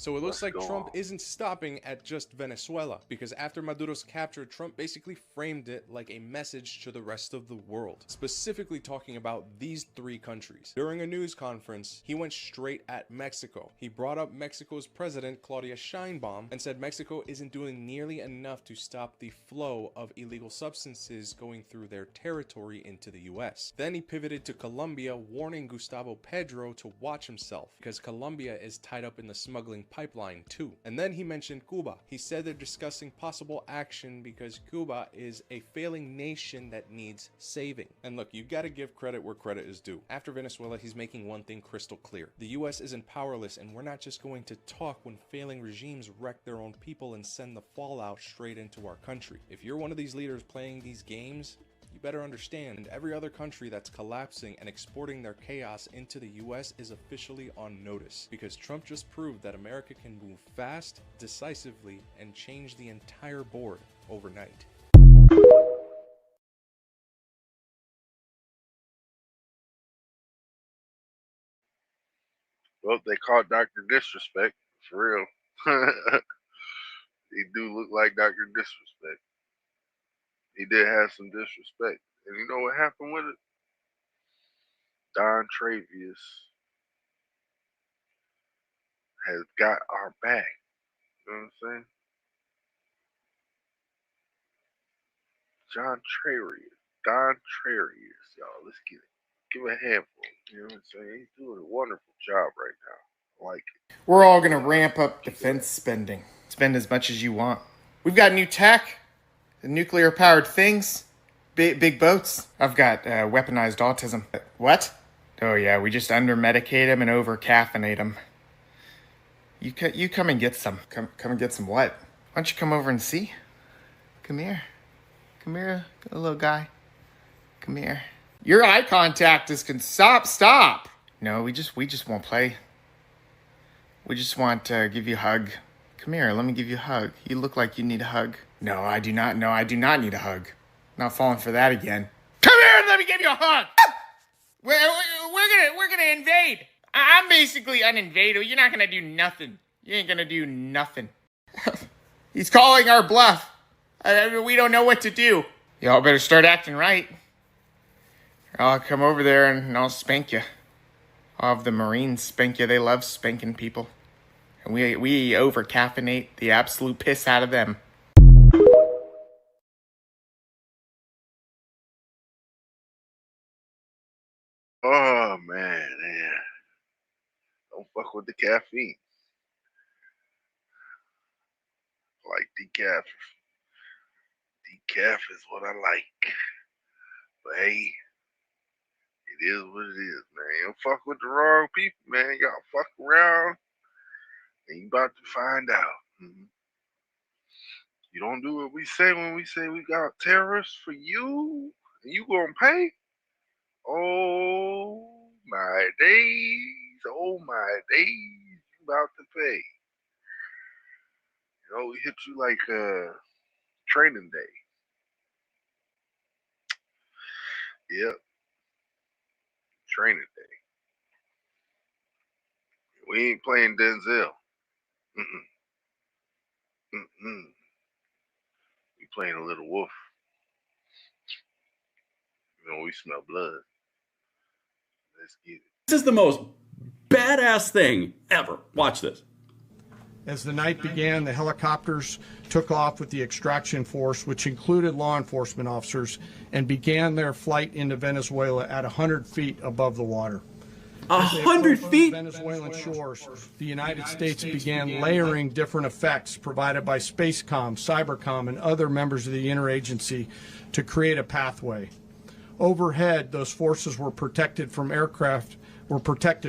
So it looks like Trump isn't stopping at just Venezuela, because after Maduro's capture, Trump basically framed it like a message to the rest of the world, specifically talking about these 3 countries. During a news conference, he went straight at Mexico. He brought up Mexico's president, Claudia Sheinbaum, and said Mexico isn't doing nearly enough to stop the flow of illegal substances going through their territory into the US. Then he pivoted to Colombia, warning Gustavo Petro to watch himself, because Colombia is tied up in the smuggling pipeline too. And then he mentioned Cuba. He said they're discussing possible action because Cuba is a failing nation that needs saving. And look, you gotta give credit where credit is due. After Venezuela, he's making one thing crystal clear. The US isn't powerless, and we're not just going to talk when failing regimes wreck their own people and send the fallout straight into our country. If you're one of these leaders playing these games, you better understand every other country that's collapsing and exporting their chaos into the US is officially on notice, because Trump just proved that America can move fast, decisively, and change the entire board overnight. Well, they caught Dr. Disrespect, for real. He do look like Dr. Disrespect. He did have some disrespect. And you know what happened with it? Dontraius has got our back. You know what I'm saying? Dontraius, y'all. Let's get it. Give a handful. You know what I'm saying? He's doing a wonderful job right now. I like it. We're all going to ramp up defense spending. Spend as much as you want. We've got new tech, nuclear-powered things, big boats. I've got weaponized autism. What? Oh, yeah, we just under-medicate him and over-caffeinate him. You come and get some. Come and get some what? Why don't you come over and see? Come here. Come here, little guy. Come here. Your eye contact is stop. No, we just won't play. We just want to give you a hug. Come here, let me give you a hug. You look like you need a hug. No, I do not. No, I do not need a hug. Not falling for that again. Come here and let me give you a hug. We're gonna invade. I'm basically an invader. You're not gonna do nothing. You ain't gonna do nothing. He's calling our bluff. We don't know what to do. Y'all better start acting right. I'll come over there and I'll spank you. I'll have the Marines spank you. They love spanking people. And we over-caffeinate the absolute piss out of them. Oh, man. Don't fuck with the caffeine. Like decaf. Decaf is what I like. But hey, it is what it is, man. You don't fuck with the wrong people, man. Y'all fuck around and you about to find out. Mm-hmm. You don't do what we say when we say we got terrorists for you and you gonna pay? Oh my days. Oh my days. You about to pay. You know, we hit you like training day. Yep. Training day. We ain't playing Denzel. We playing a little wolf. You know, we smell blood. Let's get it. This is the most badass thing ever. Watch this. As the night began, the helicopters took off with the extraction force, which included law enforcement officers, and began their flight into Venezuela at 100 feet above the water. 100 feet? Venezuelan shores, the United States began layering different effects provided by Spacecom, Cybercom, and other members of the interagency to create a pathway. Overhead, those forces were protected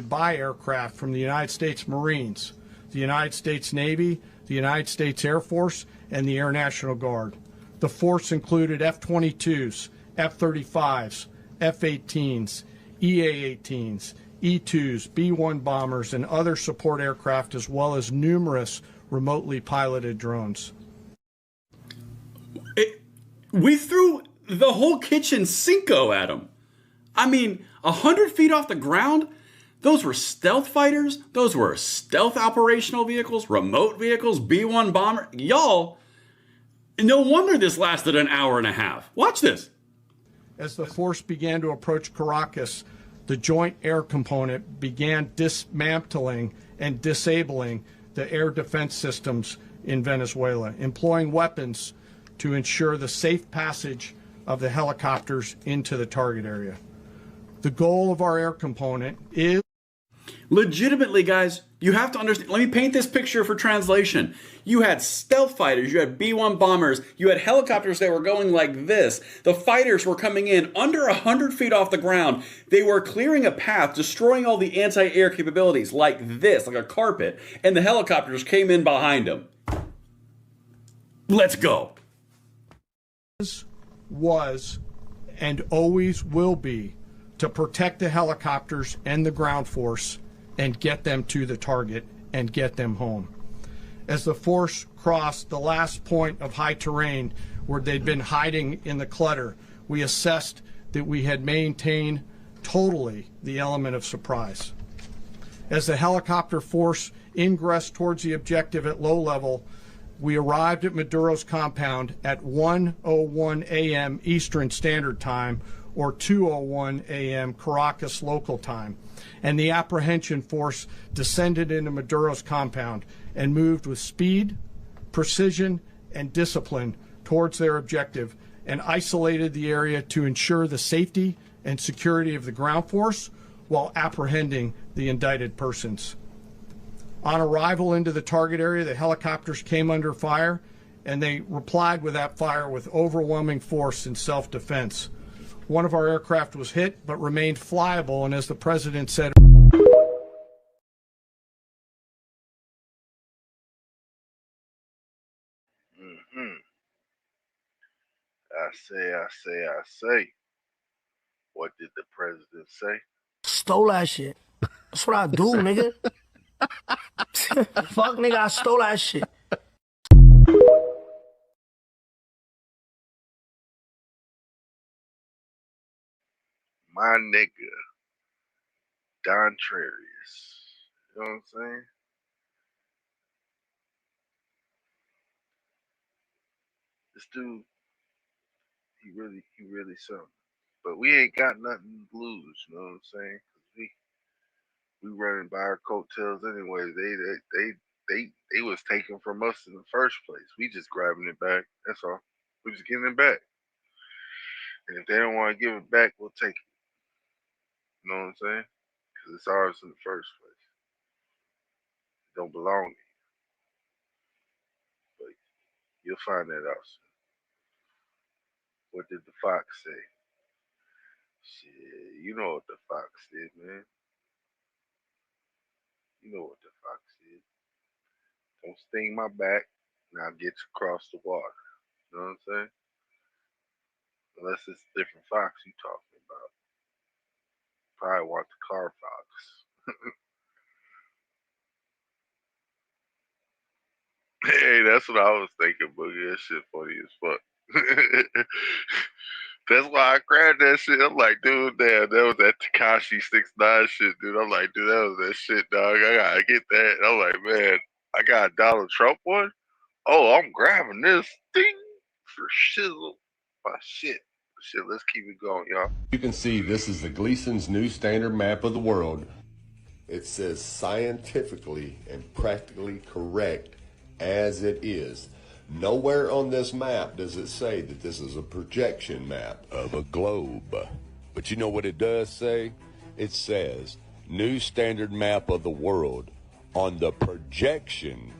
by aircraft from the United States Marines, the United States Navy, the United States Air Force, and the Air National Guard. The force included F-22s, F-35s, F-18s, EA-18s, E-2s, B-1 bombers, and other support aircraft, as well as numerous remotely piloted drones. We threw the whole kitchen Cinco at them. I mean, 100 feet off the ground, Those were stealth fighters. Those were stealth operational vehicles, remote vehicles, B-1 bomber. Y'all, no wonder this lasted an hour and a half. Watch this. As the force began to approach Caracas, the Joint Air Component began dismantling and disabling the air defense systems in Venezuela, employing weapons to ensure the safe passage of the helicopters into the target area. The goal of our air component is... Legitimately, guys, you have to understand. Let me paint this picture for translation. You had stealth fighters, you had B-1 bombers, you had helicopters that were going like this. The fighters were coming in under 100 feet off the ground. They were clearing a path, destroying all the anti-air capabilities like this, like a carpet, and the helicopters came in behind them. Let's go. Was and always will be to protect the helicopters and the ground force and get them to the target and get them home. As the force crossed the last point of high terrain where they'd been hiding in the clutter, we assessed that we had maintained totally the element of surprise. As the helicopter force ingressed towards the objective at low level, we arrived at Maduro's compound at 1:01 a.m. Eastern Standard Time, or 2:01 a.m. Caracas local time, and the apprehension force descended into Maduro's compound and moved with speed, precision, and discipline towards their objective and isolated the area to ensure the safety and security of the ground force while apprehending the indicted persons. On arrival into the target area, the helicopters came under fire, and they replied with that fire with overwhelming force in self-defense. One of our aircraft was hit, but remained flyable, and as the president said, I say. What did the president say? Stole that shit. That's what I do, nigga. Fuck, nigga, I stole that shit. My nigga, dontraius. You know what I'm saying? This dude, he really something. But we ain't got nothing to lose, you know what I'm saying? 'Cause we running by our coattails anyway. They was taken from us in the first place. We just grabbing it back. That's all. We just getting it back. And if they don't want to give it back, we'll take it. You know what I'm saying? Because it's ours in the first place. It don't belong to you. But you'll find that out soon. What did the fox say? Shit, you know what the fox did, man. You know what the fox did. Don't sting my back, and I'll get you across the water. You know what I'm saying? Unless it's a different fox you talking about. Probably want the car fox. Hey, that's what I was thinking, Boogie. That shit funny as fuck. That's why I grabbed that shit. I'm like, dude, damn, that was that Tekashi 6ix9ine shit, dude. I'm like, dude, that was that shit, dog. I gotta get that. And I'm like, man, I got a Donald Trump one. Oh, I'm grabbing this thing for shizzle. My shit. Shit, let's keep it going, y'all. You can see this is the Gleason's new standard map of the world. It says scientifically and practically correct as it is. Nowhere on this map does it say that this is a projection map of a globe. But you know what it does say? It says new standard map of the world on the projection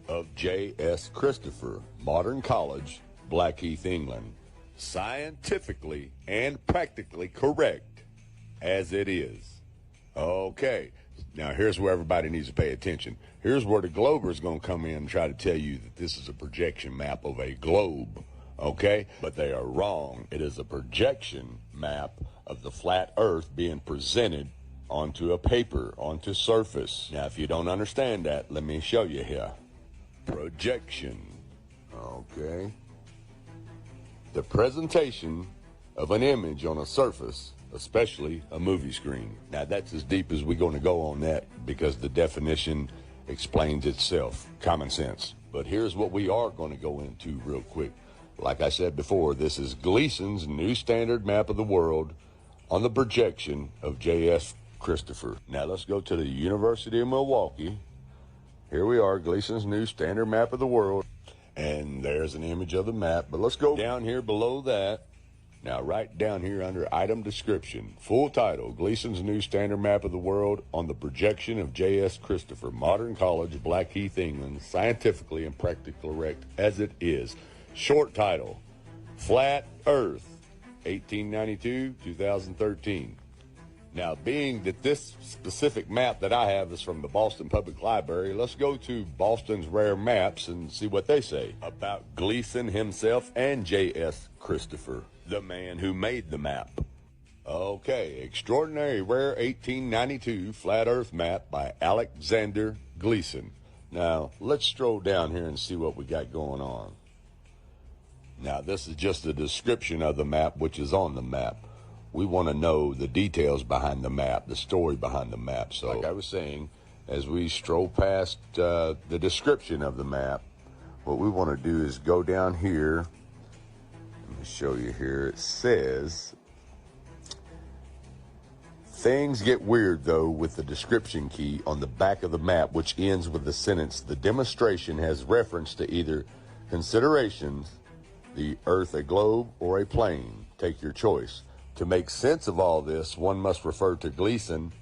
of J.S. Christopher, Modern College, Blackheath, England. Scientifically and practically correct as it is. Okay, now here's where everybody needs to pay attention. Here's where the Glober's going to come in and try to tell you that this is a projection map of a globe, okay? But they are wrong. It is a projection map of the flat earth being presented onto a paper, onto surface. Now, if you don't understand that, let me show you here. Projection, okay? The presentation of an image on a surface especially a movie screen. Now that's as deep as we're going to go on that because the definition explains itself, common sense. But here's what we are going to go into real quick. Like I said before, this is Gleason's new standard map of the world on the projection of J.S. Christopher. Now let's go to the University of Milwaukee. Here we are, Gleason's new standard map of the world. And there's an image of the map. But let's go down here below that. Now, right down here under item description, full title, Gleason's new standard map of the world on the projection of J.S. Christopher, Modern College, Blackheath, England, scientifically and practically correct as it is. Short title, Flat Earth, 1892-2013. Now, being that this specific map that I have is from the Boston Public Library, let's go to Boston's Rare Maps and see what they say about Gleason himself and J.S. Christopher, the man who made the map. Okay, Extraordinary Rare 1892 Flat Earth Map by Alexander Gleason. Now, let's stroll down here and see what we got going on. Now, this is just a description of the map, which is on the map. We want to know the details behind the map, the story behind the map. So, like I was saying, as we stroll past the description of the map, what we want to do is go down here. Let me show you here. It says, things get weird, though, with the description key on the back of the map, which ends with the sentence, the demonstration has reference to either considerations, the Earth a globe or a plane. Take your choice. To make sense of all this, one must refer to Gleason.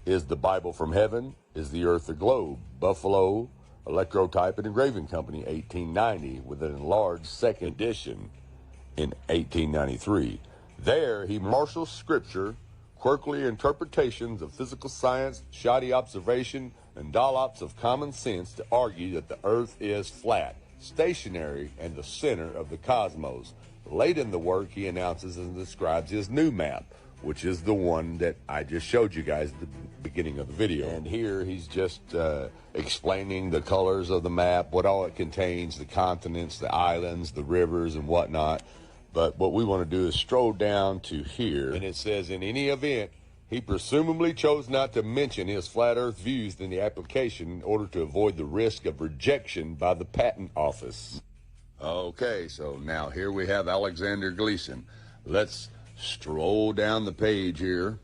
Is the Bible from heaven? Is the Earth a globe? Buffalo, Electrotype and Engraving Company, 1890, with an enlarged second edition in 1893. There, he marshals scripture, quirky interpretations of physical science, shoddy observation, and dollops of common sense to argue that the Earth is flat, stationary, and the center of the cosmos. Late in the work, he announces and describes his new map, which is the one that I just showed you guys at the beginning of the video. And here he's just explaining the colors of the map, what all it contains, the continents, the islands, the rivers, and whatnot. But what we want to do is stroll down to here, and it says, in any event, he presumably chose not to mention his flat earth views in the application in order to avoid the risk of rejection by the patent office. Okay, so now here we have Alexander Gleason. Let's stroll down the page here.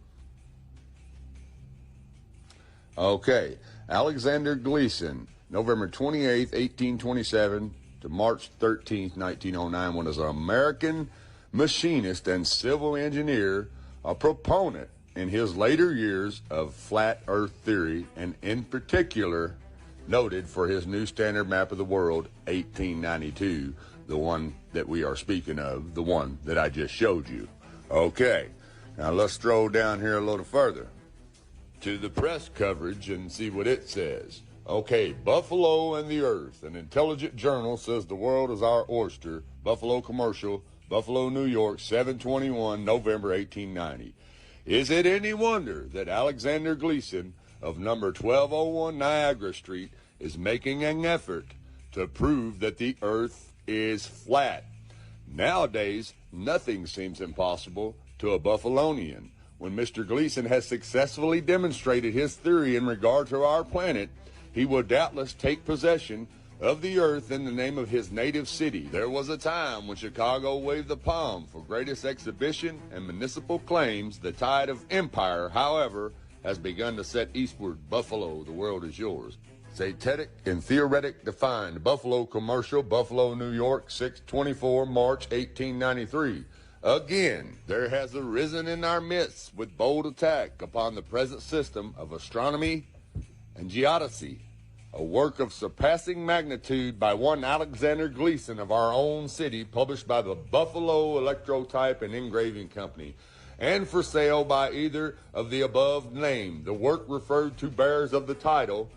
Okay, Alexander Gleason, November 28th, 1827 to March 13th, 1909, was an American machinist and civil engineer, a proponent in his later years of flat earth theory, and in particular noted for his new standard map of the world, 1892, the one that we are speaking of, the one that I just showed you. Okay, now let's stroll down here a little further to the press coverage and see what it says. Okay, Buffalo and the Earth. An intelligent journal says the world is our oyster. Buffalo Commercial, Buffalo, New York, 7/21, November 1890. Is it any wonder that Alexander Gleason of number 1201 Niagara Street is making an effort to prove that the Earth is flat? Nowadays, nothing seems impossible to a Buffalonian. When Mr. Gleason has successfully demonstrated his theory in regard to our planet, he will doubtless take possession of the Earth in the name of his native city. There was a time when Chicago waved the palm for greatest exhibition and municipal claims. The tide of empire, however, has begun to set eastward. Buffalo, the world is yours. Zetetic and theoretic defined. Buffalo Commercial, Buffalo, New York, 6/24, March 1893. Again, there has arisen in our midst with bold attack upon the present system of astronomy and geodesy, a work of surpassing magnitude by one Alexander Gleason of our own city, published by the Buffalo Electrotype and Engraving Company, and for sale by either of the above named. The work referred to bears of the title,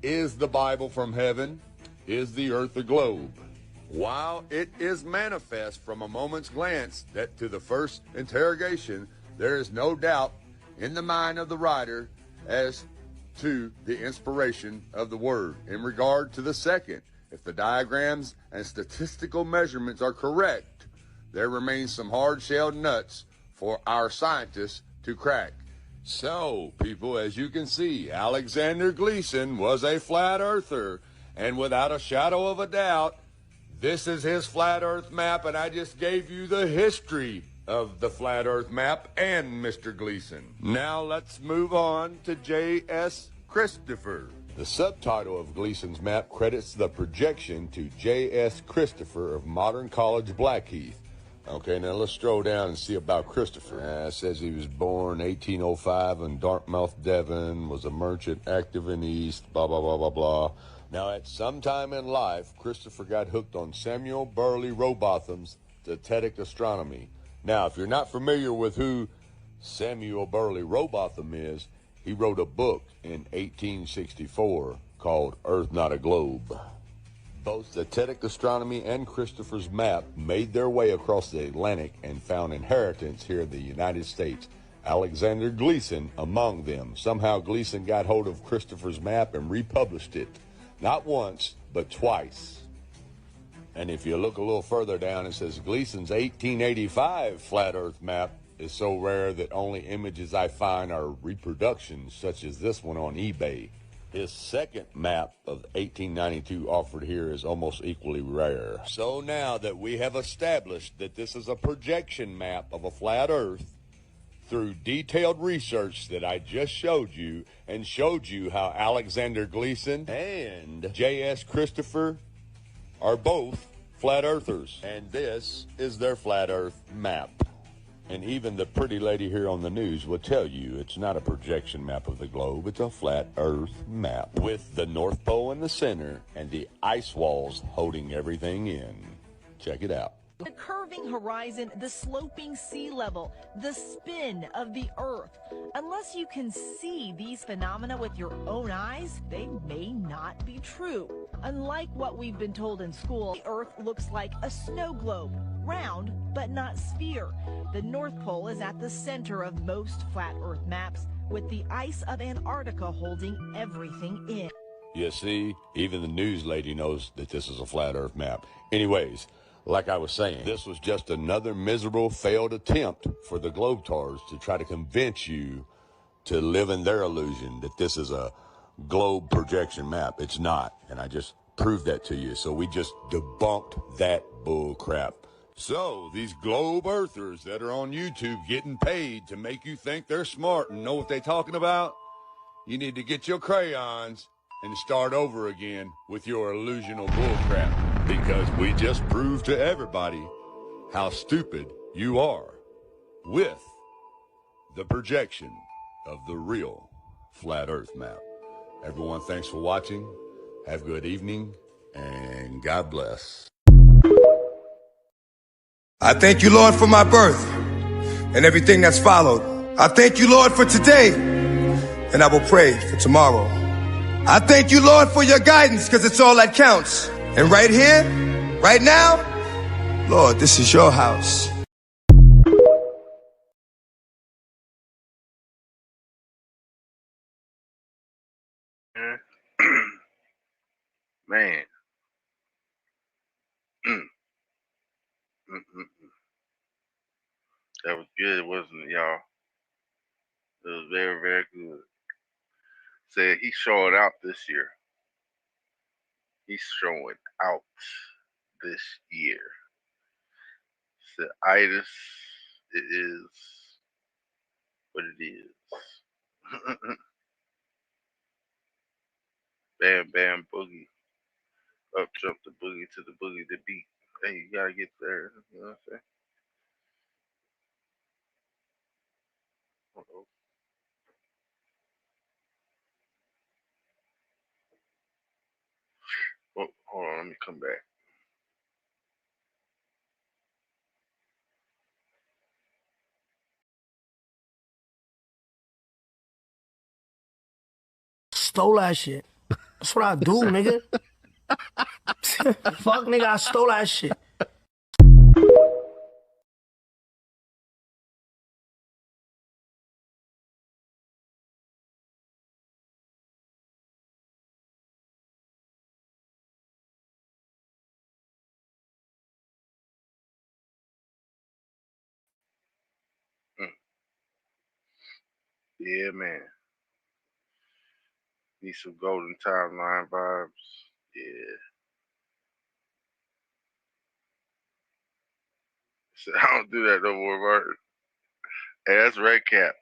Is the Bible from Heaven? Is the Earth a Globe? While it is manifest from a moment's glance that to the first interrogation there is no doubt in the mind of the writer as to the inspiration of the word. In regard to the second, if the diagrams and statistical measurements are correct, there remains some hard-shelled nuts for our scientists to crack. So, people, as you can see, Alexander Gleason was a flat earther, and without a shadow of a doubt, this is his flat earth map, and I just gave you the history of the flat earth map and Mr. Gleason. Now let's move on to J.S. Christopher. The subtitle of Gleason's map credits the projection to J.S. Christopher of Modern College Blackheath. Okay, now let's stroll down and see about Christopher. It says he was born 1805 in Dartmouth, Devon, was a merchant active in the East, blah, blah, blah, blah, blah. Now, at some time in life, Christopher got hooked on Samuel Burley Rowbotham's Zetetic Astronomy. Now, if you're not familiar with who Samuel Burley Rowbotham is, he wrote a book in 1864 called Earth Not a Globe. Both Zetetic Astronomy and Christopher's map made their way across the Atlantic and found inheritance here in the United States. Alexander Gleason among them. Somehow Gleason got hold of Christopher's map and republished it. Not once, but twice. And if you look a little further down, it says Gleason's 1885 flat earth map is so rare that only images I find are reproductions such as this one on eBay. His second map of 1892 offered here is almost equally rare. So now that we have established that this is a projection map of a flat earth, through detailed research that I just showed you, and showed you how Alexander Gleason and J.S. Christopher are both flat earthers, and this is their flat earth map. And even the pretty lady here on the news will tell you it's not a projection map of the globe, it's a flat earth map with the North Pole in the center and the ice walls holding everything in. Check it out. The curving horizon, the sloping sea level, the spin of the Earth. Unless you can see these phenomena with your own eyes, they may not be true. Unlike what we've been told in school, the Earth looks like a snow globe, round but not sphere. The North Pole is at the center of most flat Earth maps, with the ice of Antarctica holding everything in. You see, even the news lady knows that this is a flat earth map. Anyways, like I was saying, this was just another miserable failed attempt for the Globetrotters to try to convince you to live in their illusion that this is a globe projection map. It's not, and I just proved that to you. So we just debunked that bull crap. So these globe earthers that are on YouTube getting paid to make you think they're smart and know what they're talking about, you need to get your crayons and start over again with your illusional bull crap. Because we just proved to everybody how stupid you are with the projection of the real flat earth map. Everyone, thanks for watching. Have a good evening, and God bless. I thank you, Lord, for my birth and everything that's followed. I thank you, Lord, for today, and I will pray for tomorrow. I thank you, Lord, for your guidance, because it's all that counts. And right here, right now, Lord, this is your house. Man. That was good, wasn't it, y'all? It was very, very good. Said he's showing out this year. He's showing out this year. Said itis, it is what it is. Bam, bam, boogie. Up jump the boogie to the boogie to beat. Hey, you gotta get there. You know what I'm saying? Uh-oh. Oh, hold on, let me come back. Stole that shit. That's what I do, nigga. Fuck, nigga, I stole that shit. Yeah, man. Need some golden timeline vibes. Yeah. So I don't do that no more, Martin. Hey, that's Red Cap.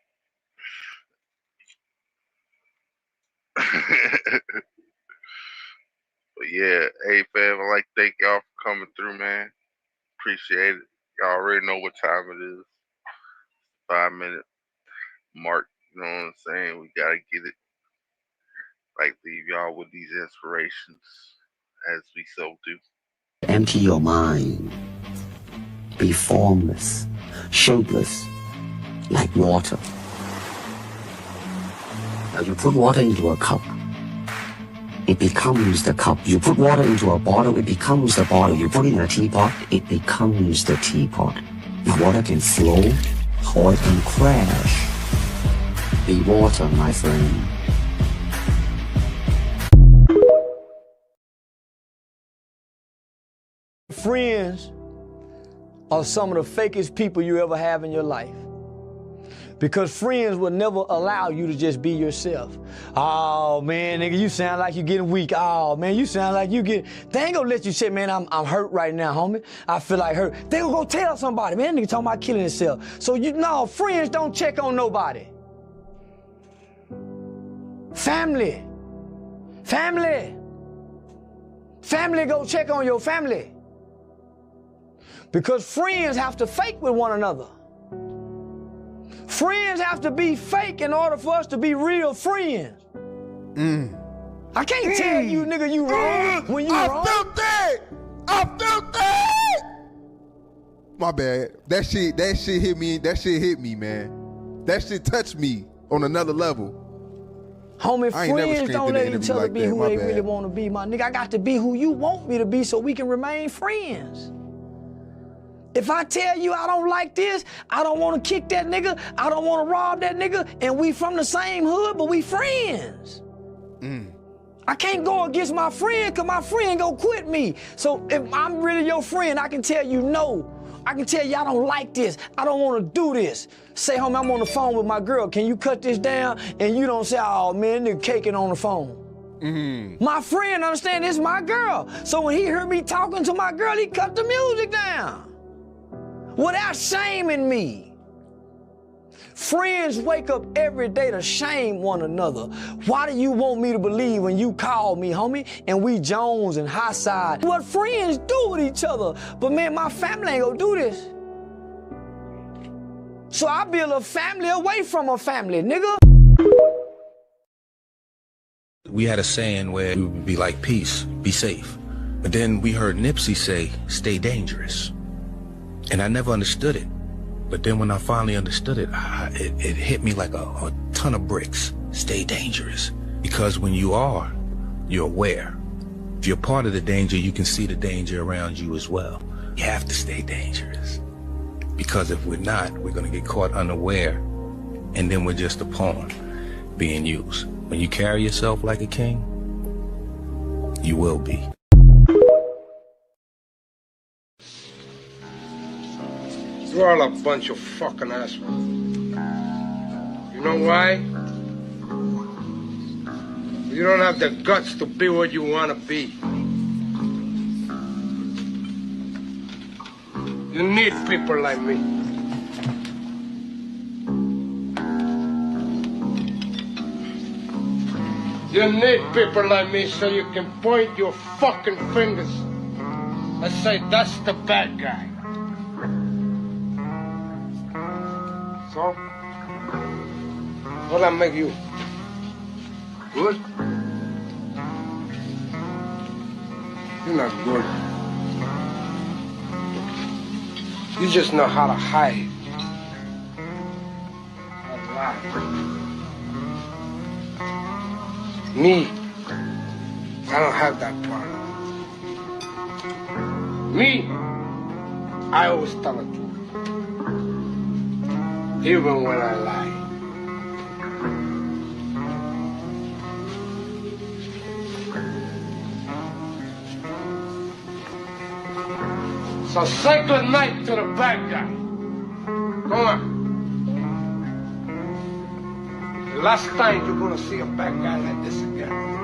But yeah, hey fam, I'd like to thank y'all for coming through, man. Appreciate it. Y'all already know what time it is. 5-minute mark. You know what I'm saying? We gotta get it. Like leave y'all with these inspirations as we so do. Empty your mind. Be formless, shapeless, like water. Now you put water into a cup, it becomes the cup. You put water into a bottle, it becomes the bottle. You put it in a teapot, it becomes the teapot. The water can flow or it can crash. Be water, my friend. Friends are some of the fakest people you ever have in your life. Because friends will never allow you to just be yourself. Oh man, nigga, you sound like you're getting weak. Oh man, you sound like you get. They ain't gonna let you say, man, I'm hurt right now, homie. I feel like hurt. They gonna go tell somebody, man, nigga talking about killing himself. So friends don't check on nobody. Family go check on your family. Because friends have to fake with one another. Friends have to be fake in order for us to be real friends. I can't tell you, nigga, you wrong when you wrong. I felt that! My bad. That shit hit me. That shit hit me, man. That shit touched me on another level. Homie, friends don't let each other be who they really want to be, my nigga. I got to be who you want me to be so we can remain friends. If I tell you I don't like this, I don't want to kick that nigga, I don't want to rob that nigga, and we from the same hood, but we friends. I can't go against my friend because my friend gonna quit me. So if I'm really your friend, I can tell you no. I can tell you I don't like this, I don't want to do this. Say, homie, I'm on the phone with my girl, can you cut this down? And you don't say, oh man, nigga caking on the phone. My friend understand this is my girl. So when he heard me talking to my girl, he cut the music down. Without shaming me. Friends wake up every day to shame one another. Why do you want me to believe when you call me, homie, and we Jones and high side? What friends do with each other. But man, my family ain't gonna do this. So I build a family away from a family, nigga. We had a saying where we would be like, peace, be safe. But then we heard Nipsey say, stay dangerous. And I never understood it. But then when I finally understood it, it hit me like a ton of bricks. Stay dangerous. Because when you are, you're aware. If you're part of the danger, you can see the danger around you as well. You have to stay dangerous. Because if we're not, we're going to get caught unaware. And then we're just a pawn being used. When you carry yourself like a king, you will be. You're all a bunch of fucking assholes. You know why? You don't have the guts to be what you want to be. You need people like me. You need people like me so you can point your fucking fingers and say, that's the bad guy. So, what'll I make you? Good? You're not good. You just know how to hide. And lie. Me, I don't have that part. Me, I always tell the truth. Even when I lie. So say good night to the bad guy. Come on. last time you're gonna see a bad guy like this again.